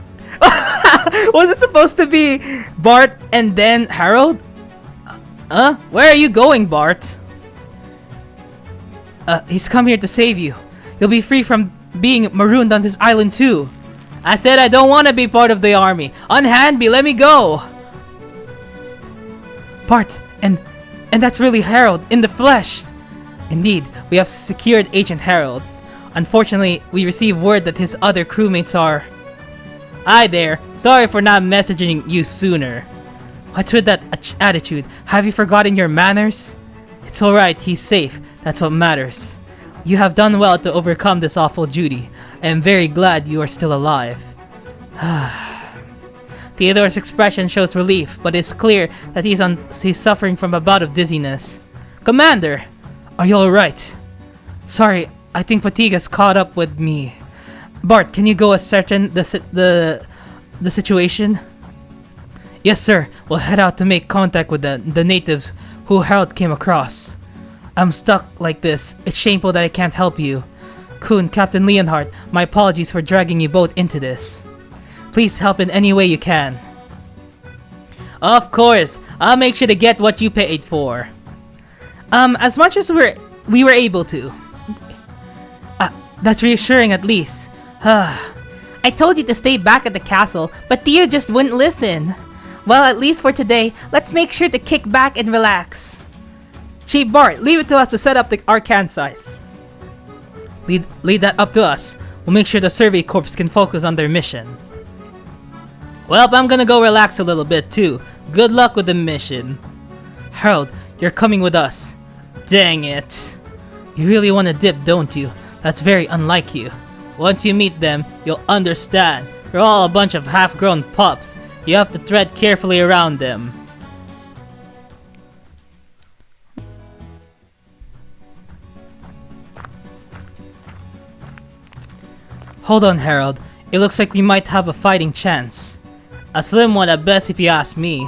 S1: Was it supposed to be Bart and then Harold? Where are you going, Bart? He's come here to save you. You'll be free from being marooned on this island too. I said I don't want to be part of the army. Unhand me, let me go. Bart, and that's really Harold in the flesh. Indeed, we have secured Agent Harold. Unfortunately, we received word that his other crewmates are... Hi there, sorry for not messaging you sooner. What's with that attitude? Have you forgotten your manners? It's alright, he's safe. That's what matters. You have done well to overcome this awful duty. I am very glad you are still alive. Theodore's expression shows relief, but it's clear that he's suffering from a bout of dizziness. Commander! Are you alright? Sorry, I think fatigue has caught up with me. Bart, can you go ascertain the situation? Yes, sir. We'll head out to make contact with the natives who Harold came across. I'm stuck like this. It's shameful that I can't help you. Kun, Captain Leonhardt, my apologies for dragging you both into this. Please help in any way you can. Of course, I'll make sure to get what you paid for. As much as we were able to. That's reassuring at least.
S2: I told you to stay back at the castle, but Theo just wouldn't listen. Well, at least for today, let's make sure to kick back and relax.
S1: Chief Bart, leave it to us to set up the Arcan site. Lead that up to us. We'll make sure the Survey Corps can focus on their mission. Well, I'm gonna go relax a little bit too. Good luck with the mission. Harold, you're coming with us. Dang it. You really want to dip, don't you? That's very unlike you. Once you meet them, you'll understand. You're all a bunch of half-grown pups. You have to tread carefully around them. Hold on, Harold. It looks like we might have a fighting chance. A slim one at best if you ask me.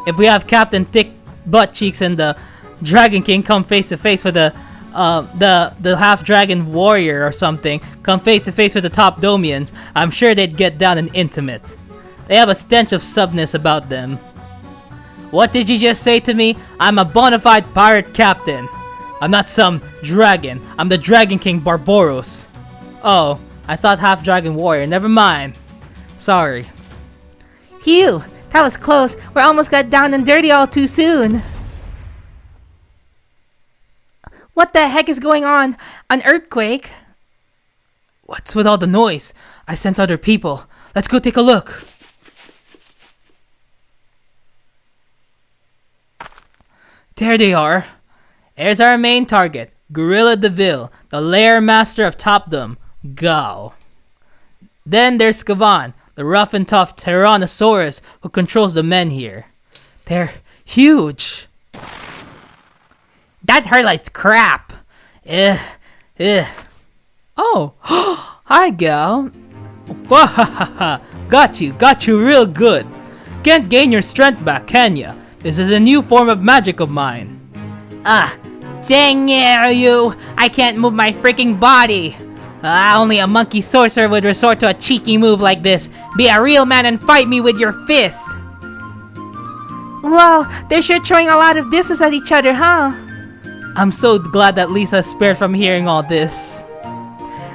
S1: If we have Captain Thick Butt Cheeks and the Dragon King come face to face with the half-dragon warrior or something, come face to face with the Topdomians, I'm sure they'd get down and intimate. They have a stench of subness about them. What did you just say to me? I'm a bona fide pirate captain. I'm not some dragon. I'm the Dragon King Barbaros. Oh, I thought half-dragon warrior. Never mind. Sorry.
S2: Phew, that was close. We almost got down and dirty all too soon. What the heck is going on? An earthquake?
S1: What's with all the noise? I sense other people. Let's go take a look. There they are. There's our main target, Gorilla DeVille, the lair master of Topdom, Gao. Then there's Skavan, the rough and tough Tyrannosaurus who controls the men here. They're huge.
S2: That hurt like crap.
S1: Oh, hi, Gal. Got you real good. Can't gain your strength back, can ya? This is a new form of magic of mine.
S2: Dang it, you! I can't move my freaking body. Only a monkey sorcerer would resort to a cheeky move like this. Be a real man and fight me with your fist. Wow, they're sure throwing a lot of distance at each other, huh?
S1: I'm so glad that Lisa's spared from hearing all this.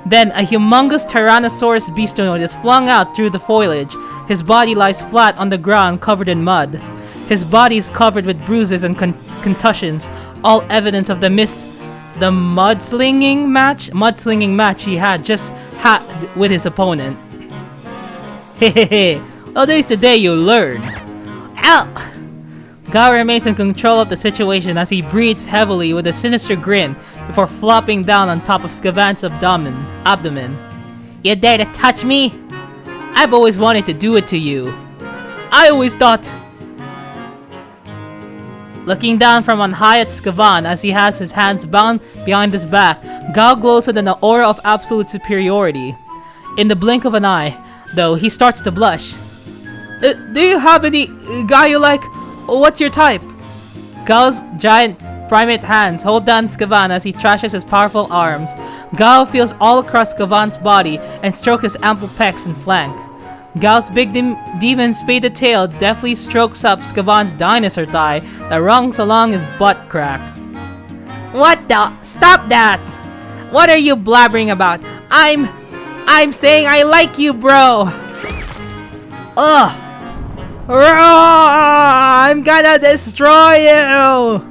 S1: Then a humongous Tyrannosaurus beastoid is flung out through the foliage. His body lies flat on the ground covered in mud. His body is covered with bruises and contusions, all evidence of the mudslinging match he had just had with his opponent. Hehehe, well, today's the day you learn.
S2: Ow!
S1: Gao remains in control of the situation as he breathes heavily with a sinister grin before flopping down on top of Skavan's abdomen.
S2: You dare to touch me?
S1: I've always wanted to do it to you. I always thought... Looking down from on high at Skavan as he has his hands bound behind his back, Gao glows with an aura of absolute superiority. In the blink of an eye, though, he starts to blush. Do you have any guy you like? What's your type? Gao's giant primate hands hold down Skavan as he trashes his powerful arms. Gao feels all across Skavan's body and strokes his ample pecs and flank. Gao's big demon spaded tail deftly strokes up Skavan's dinosaur thigh that rungs along his butt crack.
S2: What the? Stop that! What are you blabbering about? I'm saying I like you, bro!
S1: Ugh! I'm gonna destroy you!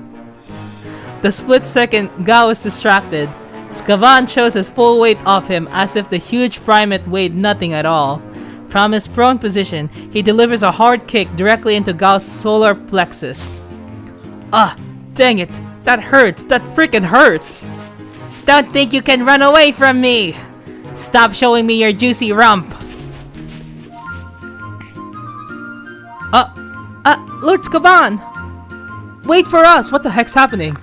S1: The split second, Gao is distracted. Skavan shows his full weight off him as if the huge primate weighed nothing at all. From his prone position, he delivers a hard kick directly into Gao's solar plexus. Dang it! That hurts! That freaking hurts!
S2: Don't think you can run away from me! Stop showing me your juicy rump!
S1: Lord Skavan! Wait for us! What the heck's happening?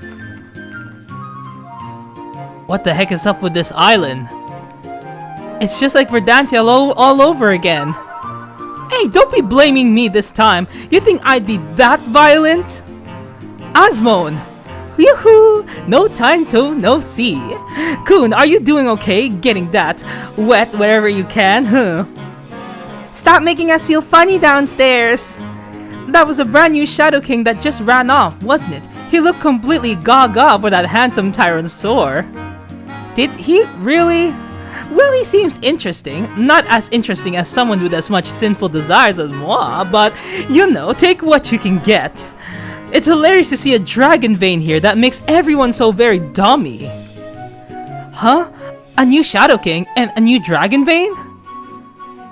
S1: What the heck is up with this island? It's just like Verdantia all over again. Hey, don't be blaming me this time. You think I'd be that violent? Asmone! Yoo-hoo! No time to no see. Kun, are you doing okay? Getting that wet wherever you can, huh?
S2: Stop making us feel funny downstairs.
S1: That was a brand new Shadow King that just ran off, wasn't it? He looked completely gaga for that handsome Tyrannosaur. Did he really? Well, he seems interesting. Not as interesting as someone with as much sinful desires as moi, but you know, take what you can get. It's hilarious to see a dragon vein here that makes everyone so very dummy. Huh? A new Shadow King and a new dragon vein?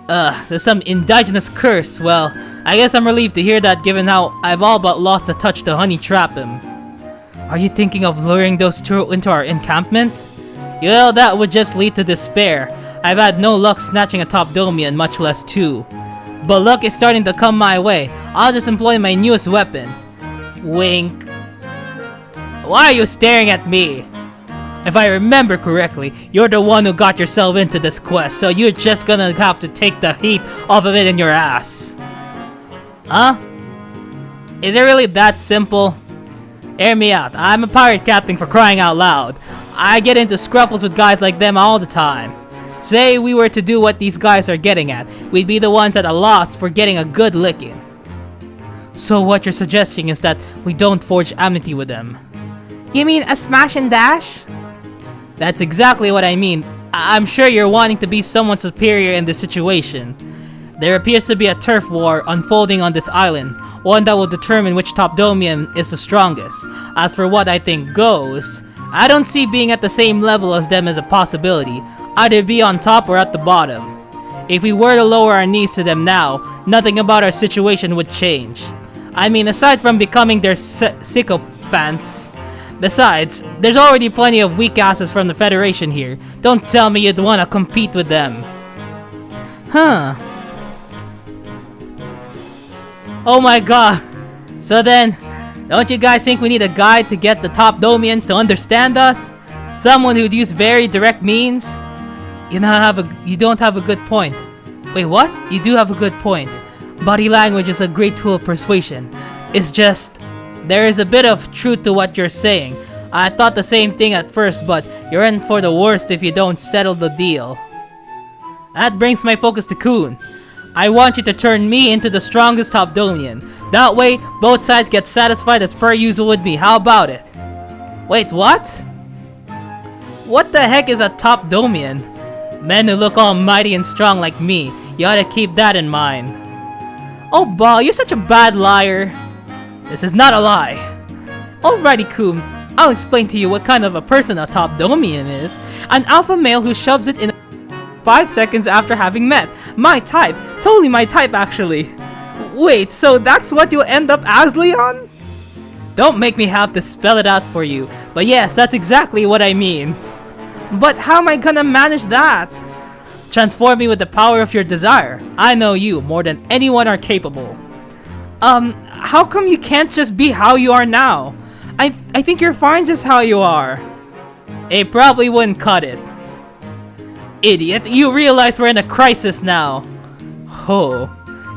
S1: There's some indigenous curse. Well, I guess I'm relieved to hear that given how I've all but lost the touch to honey trap him. Are you thinking of luring those two into our encampment? Well, that would just lead to despair. I've had no luck snatching a Topdomian, much less two. But luck is starting to come my way. I'll just employ my newest weapon. Wink. Why are you staring at me? If I remember correctly, you're the one who got yourself into this quest, so you're just gonna have to take the heat off of it in your ass. Huh? Is it really that simple? Hear me out. I'm a pirate captain for crying out loud. I get into scruffles with guys like them all the time. Say we were to do what these guys are getting at, we'd be the ones at a loss for getting a good licking. So what you're suggesting is that we don't forge amity with them?
S2: You mean a smash and dash?
S1: That's exactly what I mean. I'm sure you're wanting to be someone superior in this situation. There appears to be a turf war unfolding on this island, one that will determine which Topdomian is the strongest. As for what I think goes, I don't see being at the same level as them as a possibility, either be on top or at the bottom. If we were to lower our knees to them now, nothing about our situation would change. I mean, aside from becoming their sycophants. Besides, there's already plenty of weak asses from the Federation here. Don't tell me you'd want to compete with them. Huh. Oh my god. So then, don't you guys think we need a guide to get the Topdomians to understand us? Someone who'd use very direct means? You don't have a good point. Wait, what? You do have a good point. Body language is a great tool of persuasion. It's just, there is a bit of truth to what you're saying. I thought the same thing at first, but you're in for the worst if you don't settle the deal. That brings my focus to Kun. I want you to turn me into the strongest Topdomian. That way, both sides get satisfied as per usual with me. How about it? Wait, what? What the heck is a Topdomian? Men who look almighty and strong like me. You ought to keep that in mind. Oh, Ball, you're such a bad liar. This is not a lie. Alrighty, Kun. I'll explain to you what kind of a person a Topdomian is. An alpha male who shoves it in 5 seconds after having met. My type. Totally my type, actually. Wait, so that's what you'll end up as, Leon? Don't make me have to spell it out for you. But yes, that's exactly what I mean. But how am I gonna manage that? Transform me with the power of your desire. I know you more than anyone are capable. How come you can't just be how you are now? I think you're fine just how you are. It probably wouldn't cut it. Idiot, you realize we're in a crisis now. Oh,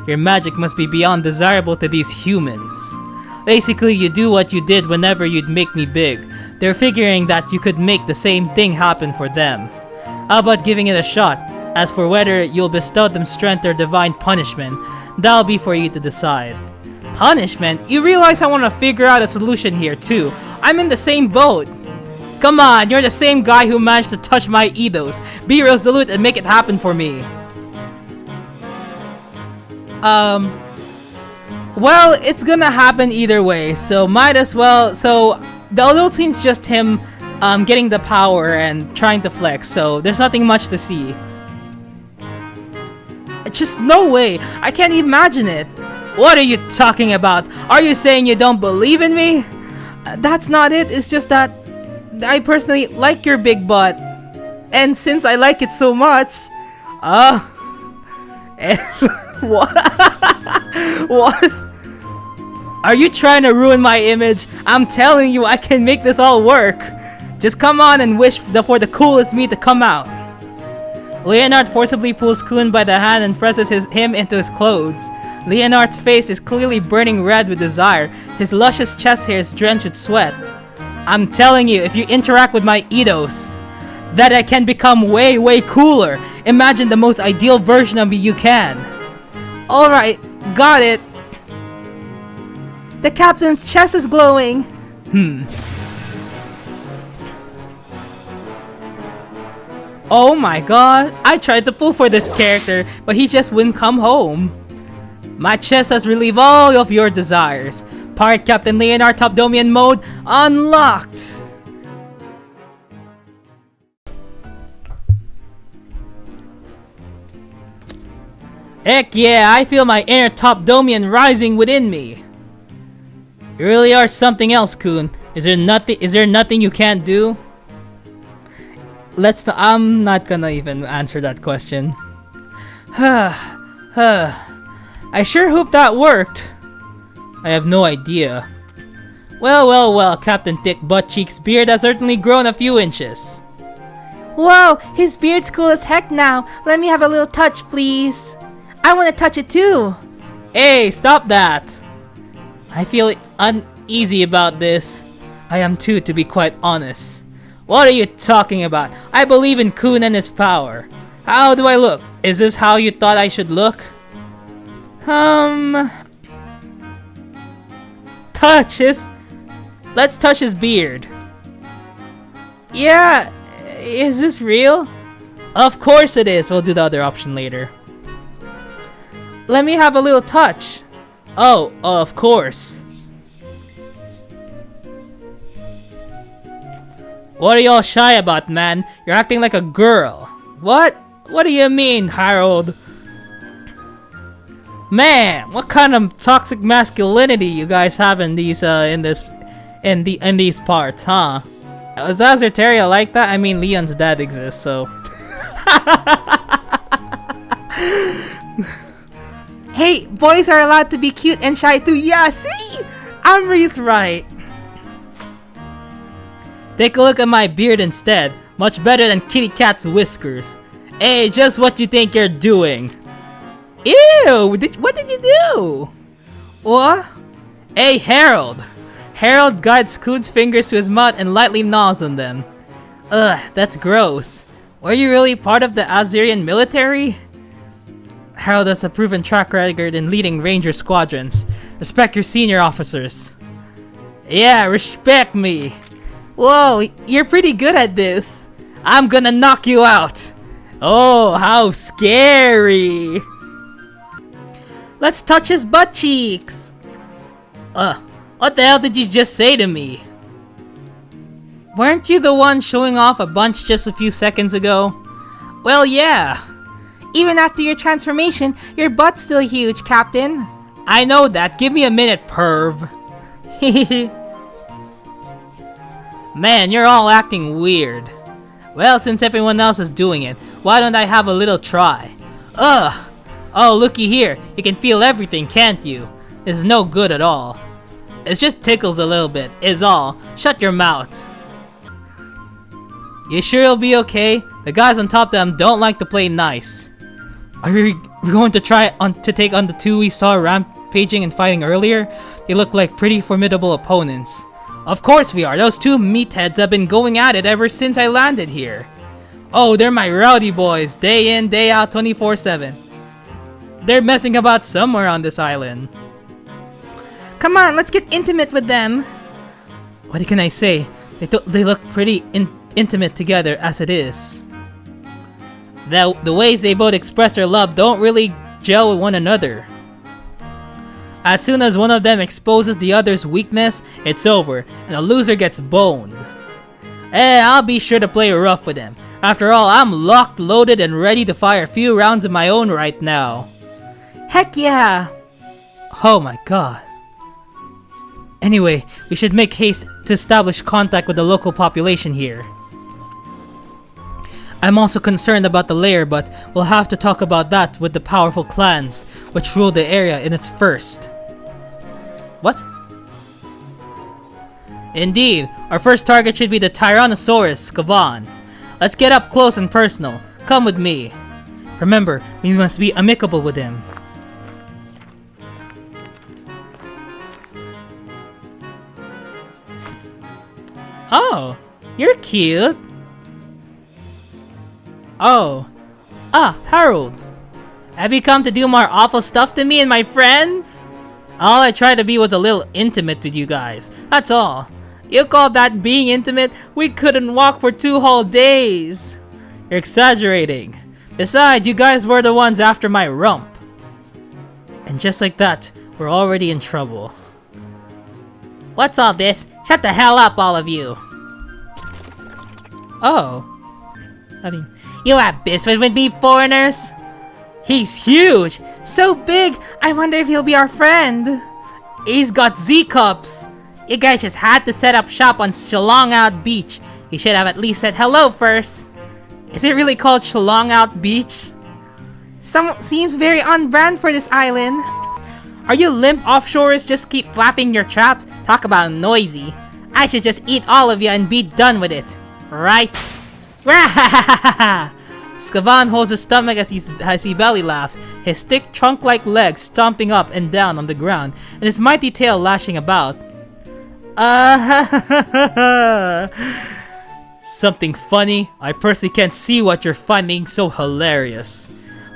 S1: your magic must be beyond desirable to these humans. Basically, you do what you did whenever you'd make me big. They're figuring that you could make the same thing happen for them. How about giving it a shot? As for whether you'll bestow them strength or divine punishment, that'll be for you to decide. Punishment? You realize I want to figure out a solution here too. I'm in the same boat. Come on, you're the same guy who managed to touch my Eidos. Be resolute and make it happen for me. Well, it's gonna happen either way, so might as well. So the other scene's just him getting the power and trying to flex, so there's nothing much to see. Just no way. I can't imagine it. What are you talking about? Are you saying you don't believe in me? That's not it. It's just that I personally like your big butt. And since I like it so much, what? What? Are you trying to ruin my image? I'm telling you, I can make this all work. Just come on and wish for the coolest me to come out. Leonard forcibly pulls Kun by the hand and presses him into his clothes. Leonard's face is clearly burning red with desire, his luscious chest hairs drenched with sweat. I'm telling you, if you interact with my Eidos, that I can become way, way cooler. Imagine the most ideal version of me you can.
S2: Alright, got it. The captain's chest is glowing.
S1: Oh my god, I tried to pull for this character, but he just wouldn't come home. My chest has relieved all of your desires. Pirate Captain Leonard Topdomian mode unlocked! Heck yeah, I feel my inner Topdomian rising within me. You really are something else, Kun. Is there nothing you can't do? I'm not gonna even answer that question. I sure hope that worked. I have no idea. Well, Captain Thick Buttcheek's beard has certainly grown a few inches.
S2: Whoa, his beard's cool as heck now. Let me have a little touch, please. I want to touch it too.
S1: Hey, stop that. I feel uneasy about this. I am too, to be quite honest. What are you talking about? I believe in Kun and his power. How do I look? Is this how you thought I should look? Let's touch his beard.
S2: Yeah, is this real?
S1: Of course it is. We'll do the other option later.
S2: Let me have a little touch.
S1: Oh, of course. What are y'all shy about, man? You're acting like a girl. What? What do you mean, Harold? Man, what kind of toxic masculinity you guys have in these in these parts, huh? Is Azerteria like that? I mean, Leon's dad exists, so.
S2: Hey, boys are allowed to be cute and shy too. Yeah, see? Amri's right.
S1: Take a look at my beard instead. Much better than Kitty Cat's whiskers. Hey, just what you think you're doing.
S2: Ew! What did you do?
S1: What? Hey, Harold! Harold guides Kun's fingers to his mouth and lightly gnaws on them. Ugh, that's gross. Were you really part of the Azerian military? Harold has a proven track record in leading Ranger squadrons. Respect your senior officers. Yeah, respect me.
S2: Whoa, you're pretty good at this.
S1: I'm gonna knock you out. Oh, how scary.
S2: Let's touch his butt cheeks.
S1: What the hell did you just say to me? Weren't you the one showing off a bunch just a few seconds ago?
S2: Well, yeah. Even after your transformation, your butt's still huge, Captain.
S1: I know that. Give me a minute, perv. Man, you're all acting weird. Well, since everyone else is doing it, why don't I have a little try? Ugh! Oh, looky here. You can feel everything, can't you? This is no good at all. It just tickles a little bit, is all. Shut your mouth. You sure it'll be okay? The guys on top of them don't like to play nice. Are we going to try to take on the two we saw rampaging and fighting earlier? They look like pretty formidable opponents. Of course we are. Those two meatheads have been going at it ever since I landed here. Oh, they're my rowdy boys. Day in, day out, 24/7. They're messing about somewhere on this island.
S2: Come on, let's get intimate with them.
S1: What can I say? They look pretty intimate together as it is. The ways they both express their love don't really gel with one another. As soon as one of them exposes the other's weakness, it's over, and the loser gets boned. I'll be sure to play rough with them. After all, I'm locked, loaded, and ready to fire a few rounds of my own right now.
S2: Heck yeah!
S1: Oh my god. Anyway, we should make haste to establish contact with the local population here. I'm also concerned about the lair, but we'll have to talk about that with the powerful clans which rule the area in its first. What? Indeed, our first target should be the Tyrannosaurus Skavan. Let's get up close and personal. Come with me. Remember, we must be amicable with him. Oh, you're cute. Oh. Ah, Harold. Have you come to do more awful stuff to me and my friends? All I tried to be was a little intimate with you guys. That's all. You call that being intimate? We couldn't walk for 2 whole days. You're exaggerating. Besides, you guys were the ones after my rump. And just like that, we're already in trouble.
S2: What's all this? Shut the hell up, all of you.
S1: Oh.
S2: You have business with me, foreigners?
S1: He's huge!
S2: So big, I wonder if he'll be our friend.
S1: He's got Z-cups!
S2: You guys just had to set up shop on Shalong Out Beach. You should have at least said hello first.
S1: Is it really called Shalong Out Beach?
S2: Seems very on brand for this island.
S1: Are you limp offshorers just keep
S2: Flapping your traps? Talk about noisy. I should just eat all of you and be done with it. Right?
S1: Skavan holds his stomach as he belly laughs, his thick trunk-like legs stomping up and down on the ground, and his mighty tail lashing about. Something funny? I personally can't see what you're finding so hilarious.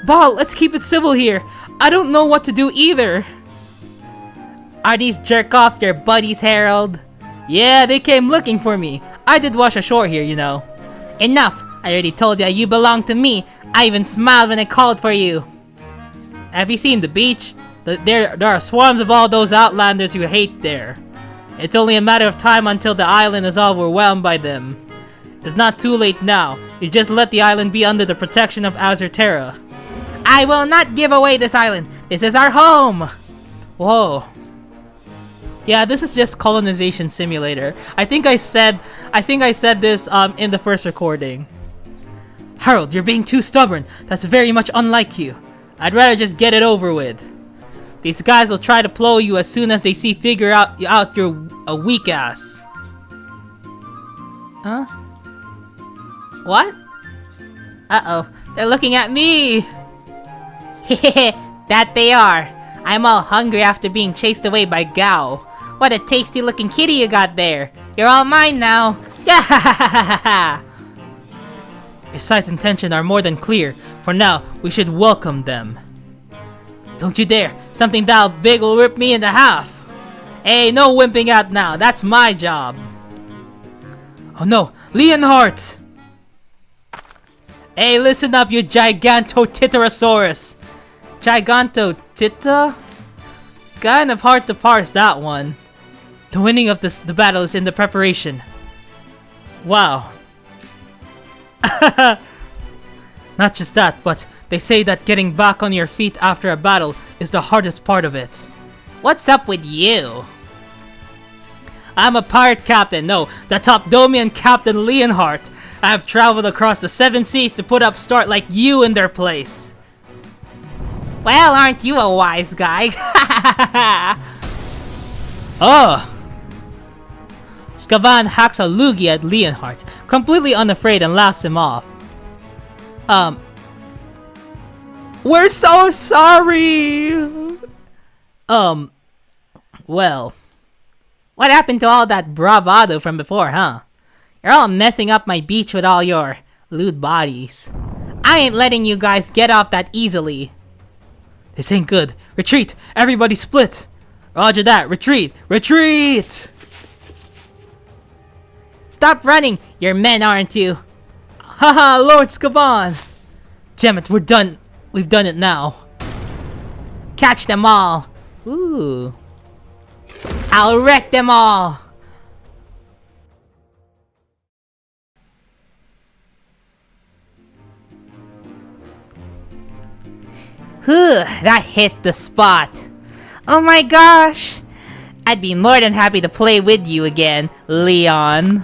S1: Ball, let's keep it civil here. I don't know what to do either.
S2: Are these jerk-offs your buddies, Harold?
S1: Yeah, they came looking for me. I did wash ashore here, you know.
S2: Enough! I already told you you belong to me. I even smiled when I called for you.
S1: Have you seen the beach? There are swarms of all those outlanders who hate there. It's only a matter of time until the island is overwhelmed by them. It's not too late now. You just let the island be under the protection of Azerterra.
S2: I will not give away this island. This is our home.
S1: Whoa. Yeah, this is just colonization simulator. I think I said this in the first recording. Harold, you're being too stubborn. That's very much unlike you. I'd rather just get it over with. These guys will try to plow you as soon as they figure out you're a weak ass.
S2: Huh? What? Uh-oh, they're looking at me. Hehehe, that they are. I'm all hungry after being chased away by Gao. What a tasty looking kitty you got there. You're all mine now. Yeah.
S1: Your sights and intention are more than clear. For now, we should welcome them. Don't you dare! Something that big will rip me into half! Hey, no wimping out now. That's my job. Oh no, Leonhardt! Hey, listen up, you Gigantotitorosaurus! Gigantotita? Kind of hard to parse that one. The winning of the battle is in the preparation. Wow. Not just that, but they say that getting back on your feet after a battle is the hardest part of it.
S2: What's up with you?
S1: I'm a pirate captain, no, the Topdomian Captain Leonhardt. I have traveled across the 7 seas to put up start like you in their place.
S2: Well, aren't you a wise guy?
S1: Ugh! Skavan hacks a loogie at Leonhardt, completely unafraid, and laughs him off. We're so sorry! Well.
S2: What happened to all that bravado from before, huh? You're all messing up my beach with all your lewd bodies. I ain't letting you guys get off that easily.
S1: This ain't good. Retreat! Everybody split! Roger that, retreat! Retreat!
S2: Stop running! You're men, aren't you?
S1: Haha, Lord Skavan! Damn it, we're done. We've done it now.
S2: Catch them all!
S1: Ooh.
S2: I'll wreck them all! Whew, that hit the spot. Oh my gosh! I'd be more than happy to play with you again, Leon.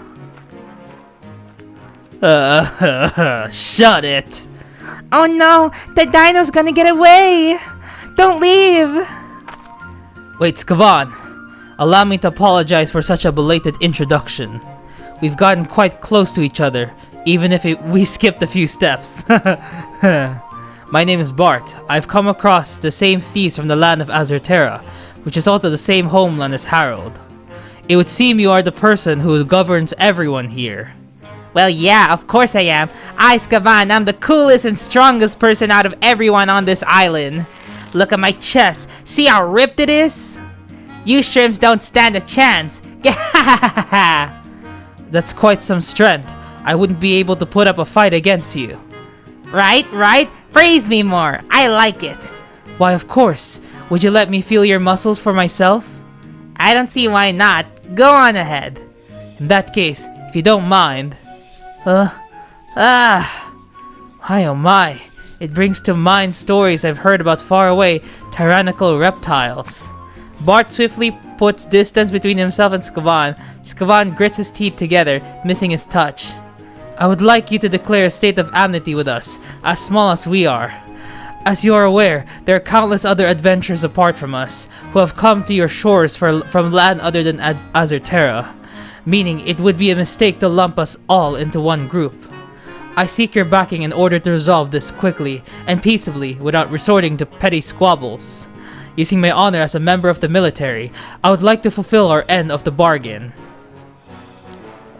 S1: Shut it.
S2: Oh no, the dino's gonna get away! Don't leave!
S1: Wait, Skavan. Allow me to apologize for such a belated introduction. We've gotten quite close to each other, even if we skipped a few steps. My name is Bart. I've come across the same seas from the land of Azerterra, which is also the same homeland as Harold. It would seem you are the person who governs everyone here.
S2: Well, yeah, of course I am. Skaban, I'm the coolest and strongest person out of everyone on this island. Look at my chest. See how ripped it is? You shrimps don't stand a chance.
S1: That's quite some strength. I wouldn't be able to put up a fight against you.
S2: Right? Praise me more. I like it.
S1: Why, of course. Would you let me feel your muscles for myself?
S2: I don't see why not. Go on ahead.
S1: In that case, if you don't mind. My oh my. It brings to mind stories I've heard about faraway, tyrannical reptiles. Bart swiftly puts distance between himself and Skavan. Skavan grits his teeth together, missing his touch. I would like you to declare a state of amity with us, as small as we are. As you are aware, there are countless other adventurers apart from us, who have come to your shores from land other than Azerterra, meaning it would be a mistake to lump us all into one group. I seek your backing in order to resolve this quickly and peaceably without resorting to petty squabbles. Using my honor as a member of the military, I would like to fulfill our end of the bargain.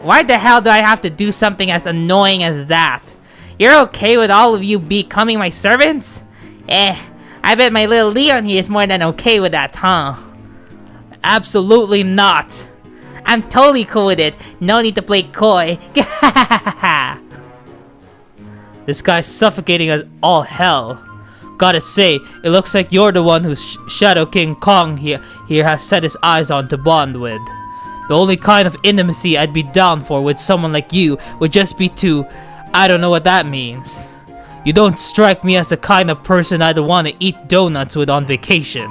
S2: Why the hell do I have to do something as annoying as that? You're okay with all of you becoming my servants? I bet my little Leon here is more than okay with that, huh?
S1: Absolutely not!
S2: I'm totally cool with it. No need to play coy.
S1: This guy's suffocating as all hell. Gotta say, it looks like you're the one whose Shadow King Kong here has set his eyes on to bond with. The only kind of intimacy I'd be down for with someone like you would just be to... I don't know what that means. You don't strike me as the kind of person I'd want to eat donuts with on vacation.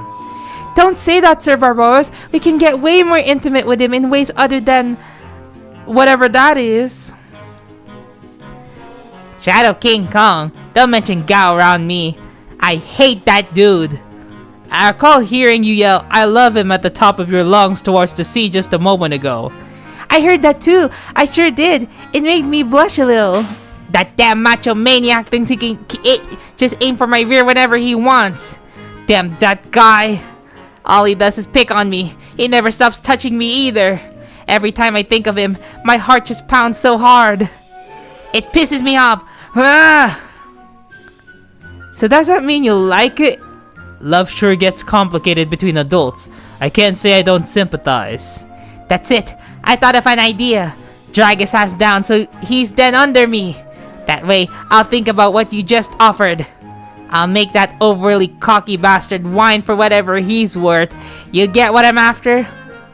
S2: Don't say that, Sir Barbaros. We can get way more intimate with him in ways other than... whatever that is. Shadow King Kong, don't mention Gao around me. I hate that dude.
S1: I recall hearing you yell, "I love him" at the top of your lungs towards the sea just a moment ago.
S2: I heard that too. I sure did. It made me blush a little. That damn macho maniac thinks he can just aim for my rear whenever he wants. Damn that guy. All he does is pick on me. He never stops touching me either. Every time I think of him, my heart just pounds so hard. It pisses me off.
S1: So does that mean you like it? Love sure gets complicated between adults. I can't say I don't sympathize.
S2: That's it. I thought of an idea. Drag his ass down so he's then under me. That way, I'll think about what you just offered. I'll make that overly cocky bastard whine for whatever he's worth. You get what I'm after?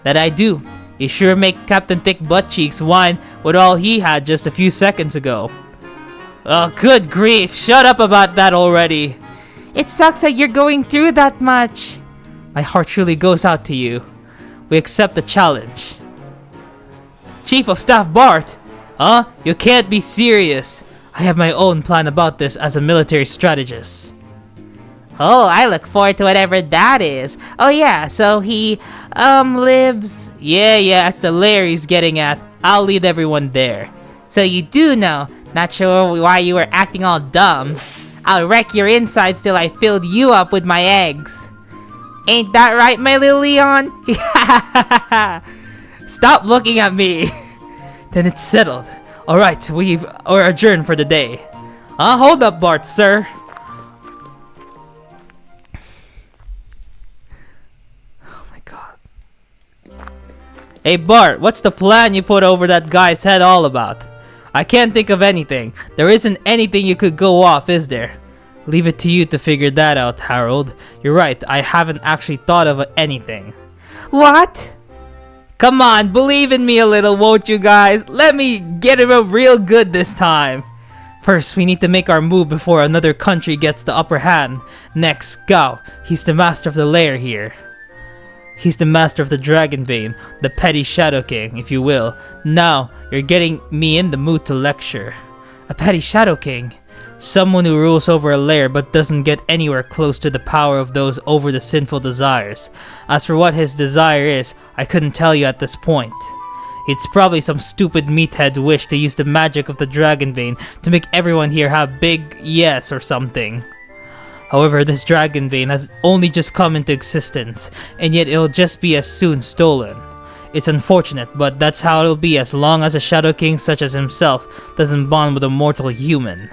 S1: That I do. You sure make Captain Thick Buttcheeks whine with all he had just a few seconds ago. Oh, good grief. Shut up about that already.
S2: It sucks that you're going through that much.
S1: My heart truly goes out to you. We accept the challenge. Chief of Staff Bart! Huh? You can't be serious. I have my own plan about this as a military strategist.
S2: Oh, I look forward to whatever that is. Oh yeah, so he, lives...
S1: Yeah, that's the lair he's getting at. I'll lead everyone there.
S2: So you do know. Not sure why you were acting all dumb. I'll wreck your insides till I filled you up with my eggs. Ain't that right, my little Leon?
S1: Stop looking at me. Then it's settled. Alright, we're adjourned for the day. Hold up, Bart, sir. Oh my god. Hey Bart, what's the plan you put over that guy's head all about? I can't think of anything. There isn't anything you could go off, is there? Leave it to you to figure that out, Harold. You're right, I haven't actually thought of anything.
S2: What?
S1: Come on, believe in me a little, won't you guys? Let me get him up real good this time. First, we need to make our move before another country gets the upper hand. Next, Gao. He's the master of the lair here. He's the master of the Dragon Vein, the petty Shadow King, if you will. Now, you're getting me in the mood to lecture. A petty Shadow King? Someone who rules over a lair but doesn't get anywhere close to the power of those over the sinful desires. As for what his desire is, I couldn't tell you at this point. It's probably some stupid meathead wish to use the magic of the Dragon Vein to make everyone here have big yes or something. However, this Dragon Vein has only just come into existence, and yet it'll just be as soon stolen. It's unfortunate, but that's how it'll be as long as a Shadow King such as himself doesn't bond with a mortal human.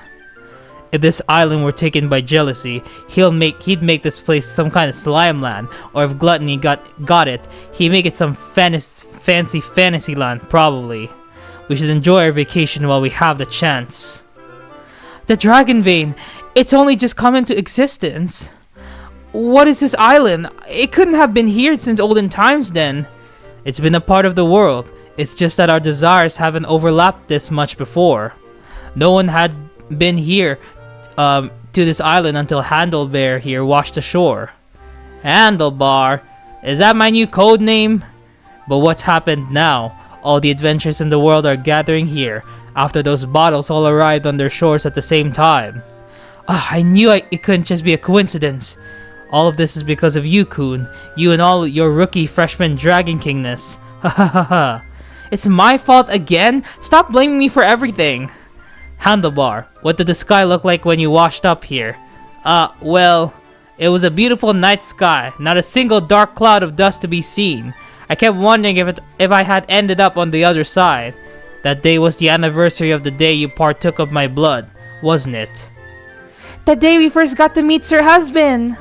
S1: If this island were taken by jealousy, he'd make this place some kind of slime land, or if gluttony got it, he'd make it some fancy fantasy land, probably. We should enjoy our vacation while we have the chance. The Dragon Vein, it's only just come into existence. What is this island? It couldn't have been here since olden times then. It's been a part of the world. It's just that our desires haven't overlapped this much before. No one had been here to this island until Handlebar here washed ashore. Handlebar? Is that my new code name? But what's happened now? All the adventures in the world are gathering here after those bottles all arrived on their shores at the same time. I knew it couldn't just be a coincidence. All of this is because of you, Kun. You and all your rookie freshman Dragon Kingness. Ha ha ha ha. It's my fault again? Stop blaming me for everything. Handlebar, what did the sky look like when you washed up here? Well, it was a beautiful night sky. Not a single dark cloud of dust to be seen. I kept wondering if I had ended up on the other side. That day was the anniversary of the day you partook of my blood, wasn't it?
S2: The day we first got to meet Sir Husband!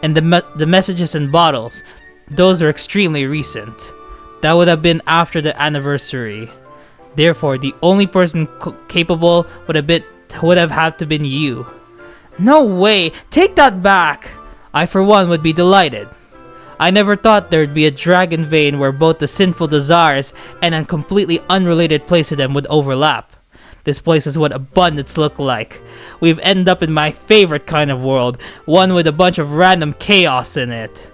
S1: And the messages and bottles, those are extremely recent. That would have been after the anniversary. Therefore, the only person capable would have had to been you. No way! Take that back! I for one would be delighted. I never thought there'd be a Dragon Vein where both the sinful desires and a completely unrelated place to them would overlap. This place is what abundance look like. We've ended up in my favorite kind of world, one with a bunch of random chaos in it.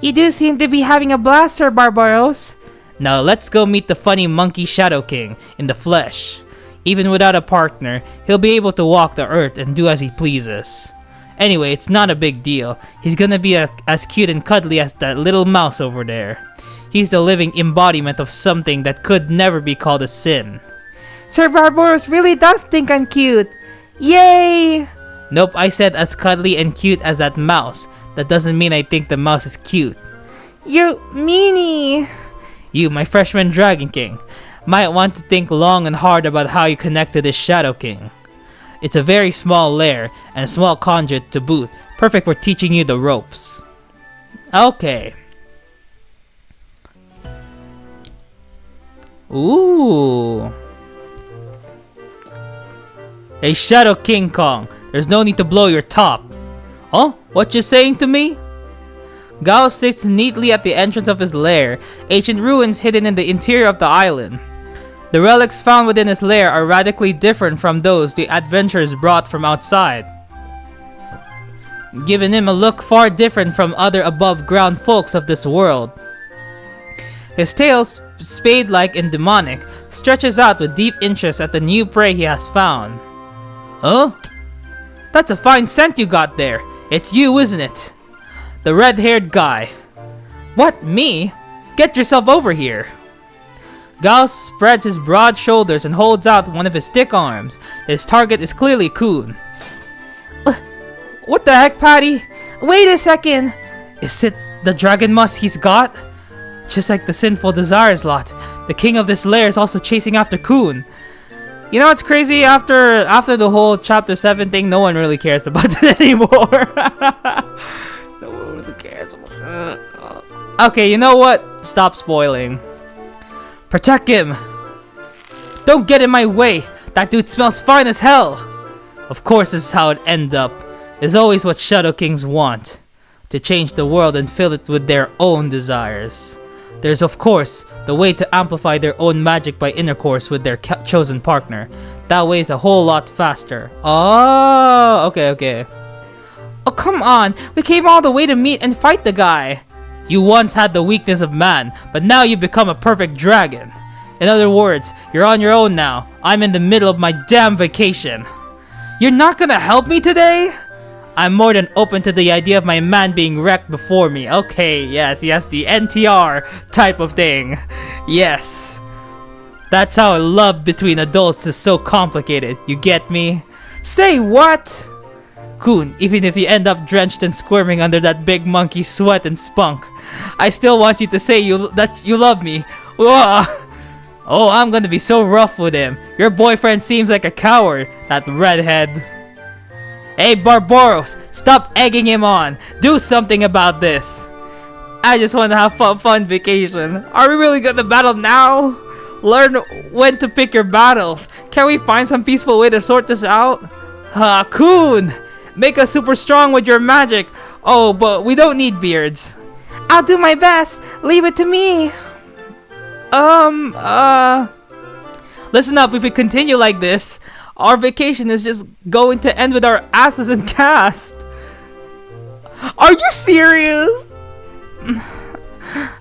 S2: You do seem to be having a blast, Sir Barbaros.
S1: Now let's go meet the funny monkey Shadow King in the flesh. Even without a partner, he'll be able to walk the earth and do as he pleases. Anyway, it's not a big deal. He's gonna be as cute and cuddly as that little mouse over there. He's the living embodiment of something that could never be called a sin.
S2: Sir Barbaros really does think I'm cute. Yay!
S1: Nope, I said as cuddly and cute as that mouse. That doesn't mean I think the mouse is cute.
S2: You meanie!
S1: You, my freshman Dragon King, might want to think long and hard about how you connect to this Shadow King. It's a very small lair and a small conduit to boot, perfect for teaching you the ropes. Okay. Ooh. Hey, Shadow King Kong, there's no need to blow your top. Huh? What you saying to me? Gao sits neatly at the entrance of his lair, ancient ruins hidden in the interior of the island. The relics found within his lair are radically different from those the adventurers brought from outside, giving him a look far different from other above-ground folks of this world. His tail, spade-like and demonic, stretches out with deep interest at the new prey he has found. Huh? That's a fine scent you got there. It's you, isn't it? The red-haired guy. What, me? Get yourself over here. Gao spreads his broad shoulders and holds out one of his thick arms. His target is clearly Kun.
S2: What the heck, Patty? Wait a second.
S1: Is it the dragon musk he's got? Just like the sinful desires lot, the king of this lair is also chasing after Kun. You know what's crazy? After the whole chapter 7 thing, no one really cares about it anymore. No one really cares about it. Okay, you know what? Stop spoiling. Protect him! Don't get in my way! That dude smells fine as hell! Of course, this is how it ends up. It's always what Shadow Kings want. To change the world and fill it with their own desires. There's of course, the way to amplify their own magic by intercourse with their chosen partner. That way it's a whole lot faster. Oh, okay. Oh, come on! We came all the way to meet and fight the guy! You once had the weakness of man, but now you become a perfect dragon. In other words, you're on your own now. I'm in the middle of my damn vacation. You're not gonna help me today? I'm more than open to the idea of my man being wrecked before me. Okay, yes, the NTR type of thing. Yes. That's how love between adults is so complicated. You get me?
S2: Say what?
S1: Kun, even if you end up drenched and squirming under that big monkey sweat and spunk, I still want you to say that you love me. Whoa. Oh, I'm gonna be so rough with him. Your boyfriend seems like a coward, that redhead. Hey, Barbaros, stop egging him on. Do something about this. I just want to have a fun vacation. Are we really gonna battle now? Learn when to pick your battles. Can we find some peaceful way to sort this out? Kun! Make us super strong with your magic. Oh, but we don't need beards.
S2: I'll do my best. Leave it to me.
S1: Listen up, if we continue like this, our vacation is just going to end with our asses in cast. Are you serious?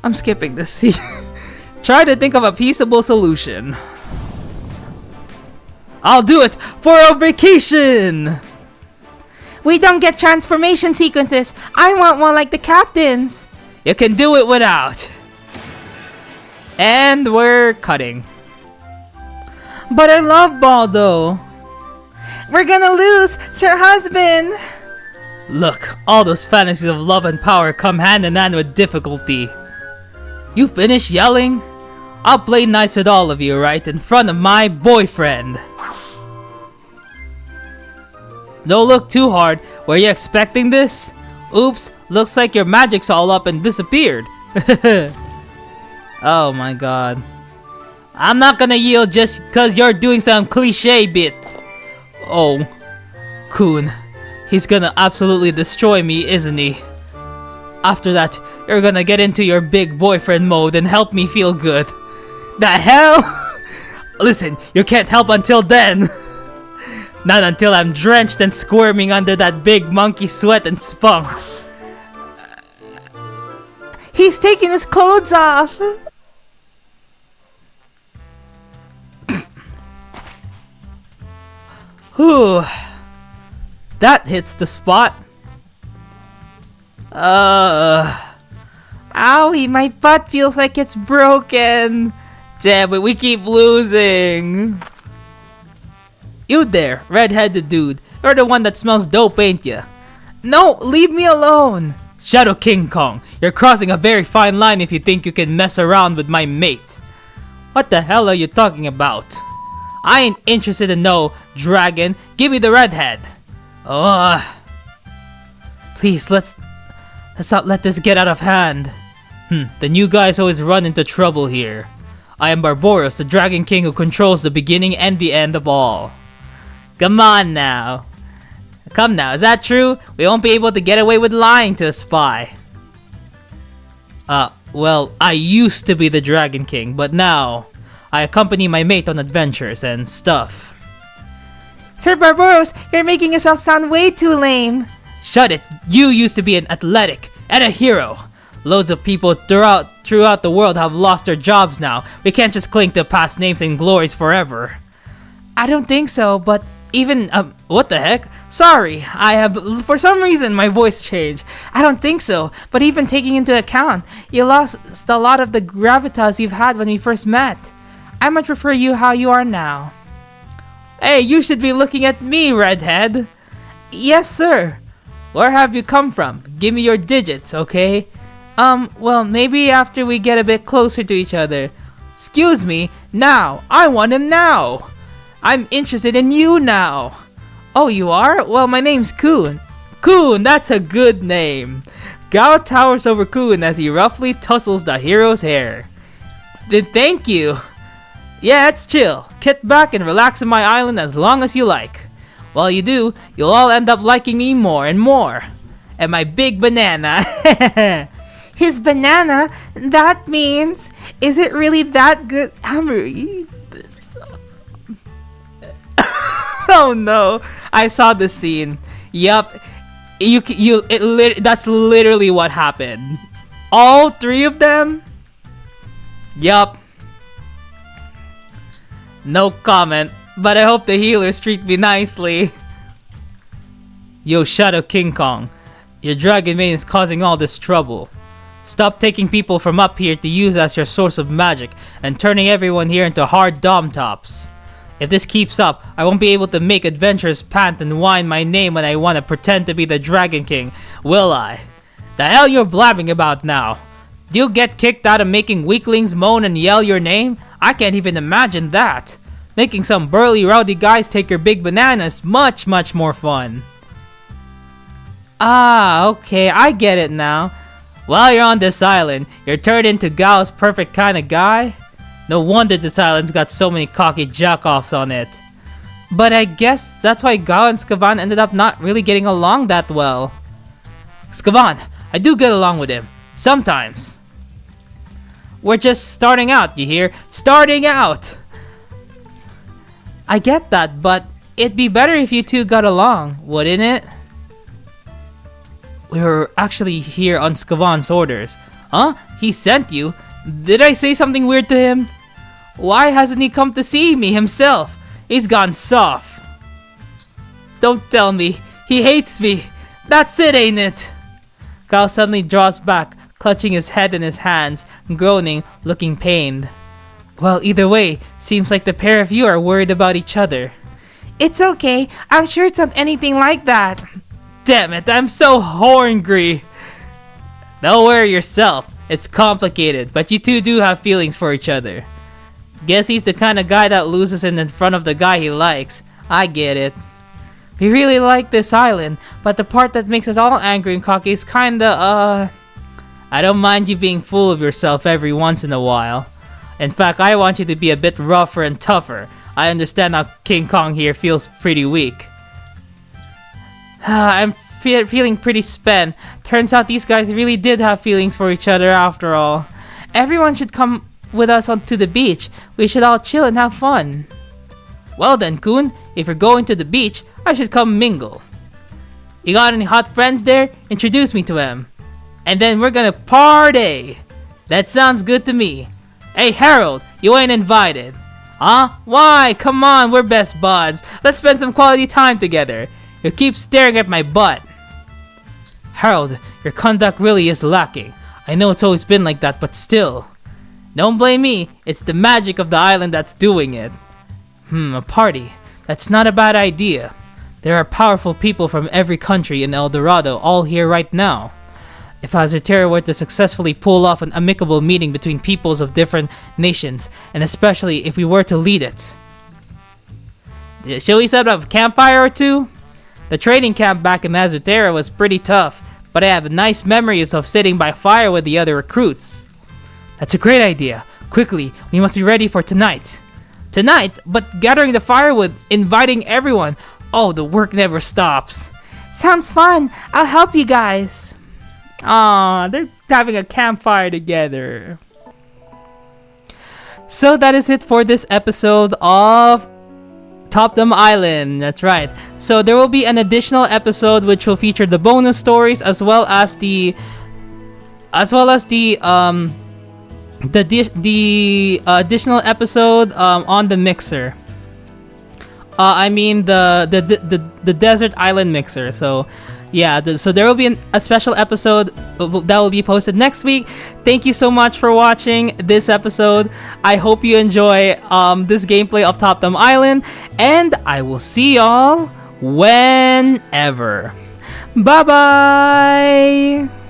S1: I'm skipping this scene. Try to think of a peaceable solution. I'll do it for our vacation!
S2: We don't get transformation sequences. I want one like the captains.
S1: You can do it without. And we're cutting. But I love Baldo.
S2: We're gonna lose, Sir Husband.
S1: Look, all those fantasies of love and power come hand in hand with difficulty. You finished yelling? I'll play nice with all of you right in front of my boyfriend. Don't look too hard. Were you expecting this? Oops, looks like your magic's all up and disappeared. Oh my god. I'm not gonna yield just cause you're doing some cliche bit. Oh, Kun. He's gonna absolutely destroy me, isn't he? After that, you're gonna get into your big boyfriend mode and help me feel good. The hell? Listen, you can't help until then. Not until I'm drenched and squirming under that big monkey sweat and spunk.
S2: He's taking his clothes off.
S1: Whew. That hits the spot.
S2: Owie, my butt feels like it's broken.
S1: Damn it, we keep losing. You there, red-headed dude. You're the one that smells dope, ain't ya?
S2: No, leave me alone.
S1: Shadow King Kong, you're crossing a very fine line if you think you can mess around with my mate. What the hell are you talking about? I ain't interested to know, dragon. Give me the redhead. Please, let's not let this get out of hand. The new guys always run into trouble here. I am Barbaros, the Dragon King who controls the beginning and the end of all. Come on now. Come now, is that true? We won't be able to get away with lying to a spy. Well, I used to be the Dragon King, but now I accompany my mate on adventures and stuff.
S2: Sir Barbaros, you're making yourself sound way too lame.
S1: Shut it! You used to be an athletic and a hero. Loads of people throughout the world have lost their jobs now. We can't just cling to past names and glories forever.
S2: I don't think so, but even,
S1: what the heck?
S2: Sorry, for some reason my voice changed. I don't think so, but even taking into account, you lost a lot of the gravitas you've had when we first met. I much prefer you how you are now.
S1: Hey, you should be looking at me, redhead.
S2: Yes, sir.
S1: Where have you come from? Give me your digits, okay?
S2: Well, maybe after we get a bit closer to each other.
S1: Excuse me, now! I want him now! I'm interested in you now!
S2: Oh, you are? Well, my name's Kun.
S1: Kun, that's a good name! Gao towers over Kun as he roughly tussles the hero's hair. Then thank you! Yeah, it's chill. Get back and relax on my island as long as you like. While you do, you'll all end up liking me more and more. And my big banana.
S2: His banana? That means, is it really that good? I'm gonna eat this.
S1: Oh no! I saw this scene. Yup. That's literally what happened. All three of them? Yup. No comment, but I hope the healers treat me nicely. Yo, Shadow King Kong. Your dragon mane is causing all this trouble. Stop taking people from up here to use as your source of magic and turning everyone here into hard dom tops. If this keeps up, I won't be able to make adventurers pant and whine my name when I want to pretend to be the Dragon King, will I? The hell you're blabbing about now? Do you get kicked out of making weaklings moan and yell your name? I can't even imagine that. Making some burly rowdy guys take your big banana is much more fun. Ah, okay, I get it now. While you're on this island, you're turned into Gao's perfect kind of guy? No wonder this island's got so many cocky jackoffs on it. But I guess that's why Gao and Skavan ended up not really getting along that well. Skavan, I do get along with him. Sometimes. We're just starting out, you hear? Starting out! I get that, but it'd be better if you two got along, wouldn't it? We were actually here on Skavan's orders. Huh? He sent you? Did I say something weird to him? Why hasn't he come to see me himself? He's gone soft. Don't tell me. He hates me. That's it, ain't it? Gao suddenly draws back, clutching his head in his hands, groaning, looking pained. Well, either way, seems like the pair of you are worried about each other.
S2: It's okay. I'm sure it's not anything like that.
S1: Damn it, I'm so horngry. Don't worry yourself. It's complicated, but you two do have feelings for each other. Guess he's the kind of guy that loses in front of the guy he likes. I get it. We really like this island, but the part that makes us all angry and cocky is kinda, I don't mind you being full of yourself every once in a while. In fact, I want you to be a bit rougher and tougher. I understand how King Kong here feels pretty weak. I'm feeling pretty spent. Turns out these guys really did have feelings for each other after all. Everyone should come with us onto the beach. We should all chill and have fun. Well then, Kun, if you're going to the beach, I should come mingle. You got any hot friends there? Introduce me to them. And then we're gonna party! That sounds good to me. Hey Harold, you ain't invited. Huh? Why? Come on, we're best buds. Let's spend some quality time together. You keep staring at my butt. Harold, your conduct really is lacking. I know it's always been like that, but still. Don't blame me, it's the magic of the island that's doing it. A party. That's not a bad idea. There are powerful people from every country in El Dorado all here right now. If Azutera were to successfully pull off an amicable meeting between peoples of different nations, and especially if we were to lead it. Shall we set up a campfire or two? The training camp back in Azutera was pretty tough, but I have nice memories of sitting by fire with the other recruits. That's a great idea. Quickly, we must be ready for tonight. Tonight? But gathering the firewood, inviting everyone. Oh, the work never stops.
S2: Sounds fun. I'll help you guys.
S1: Aw, they're having a campfire together. So that is it for this episode of Topdom Island. That's right. So there will be an additional episode which will feature the bonus stories as well as the additional episode on the mixer. I mean the desert island mixer. So yeah, so there will be a special episode that will be posted next week. Thank you so much for watching this episode. I hope you enjoy this gameplay of Topdom Island, and I will see y'all whenever. Bye bye.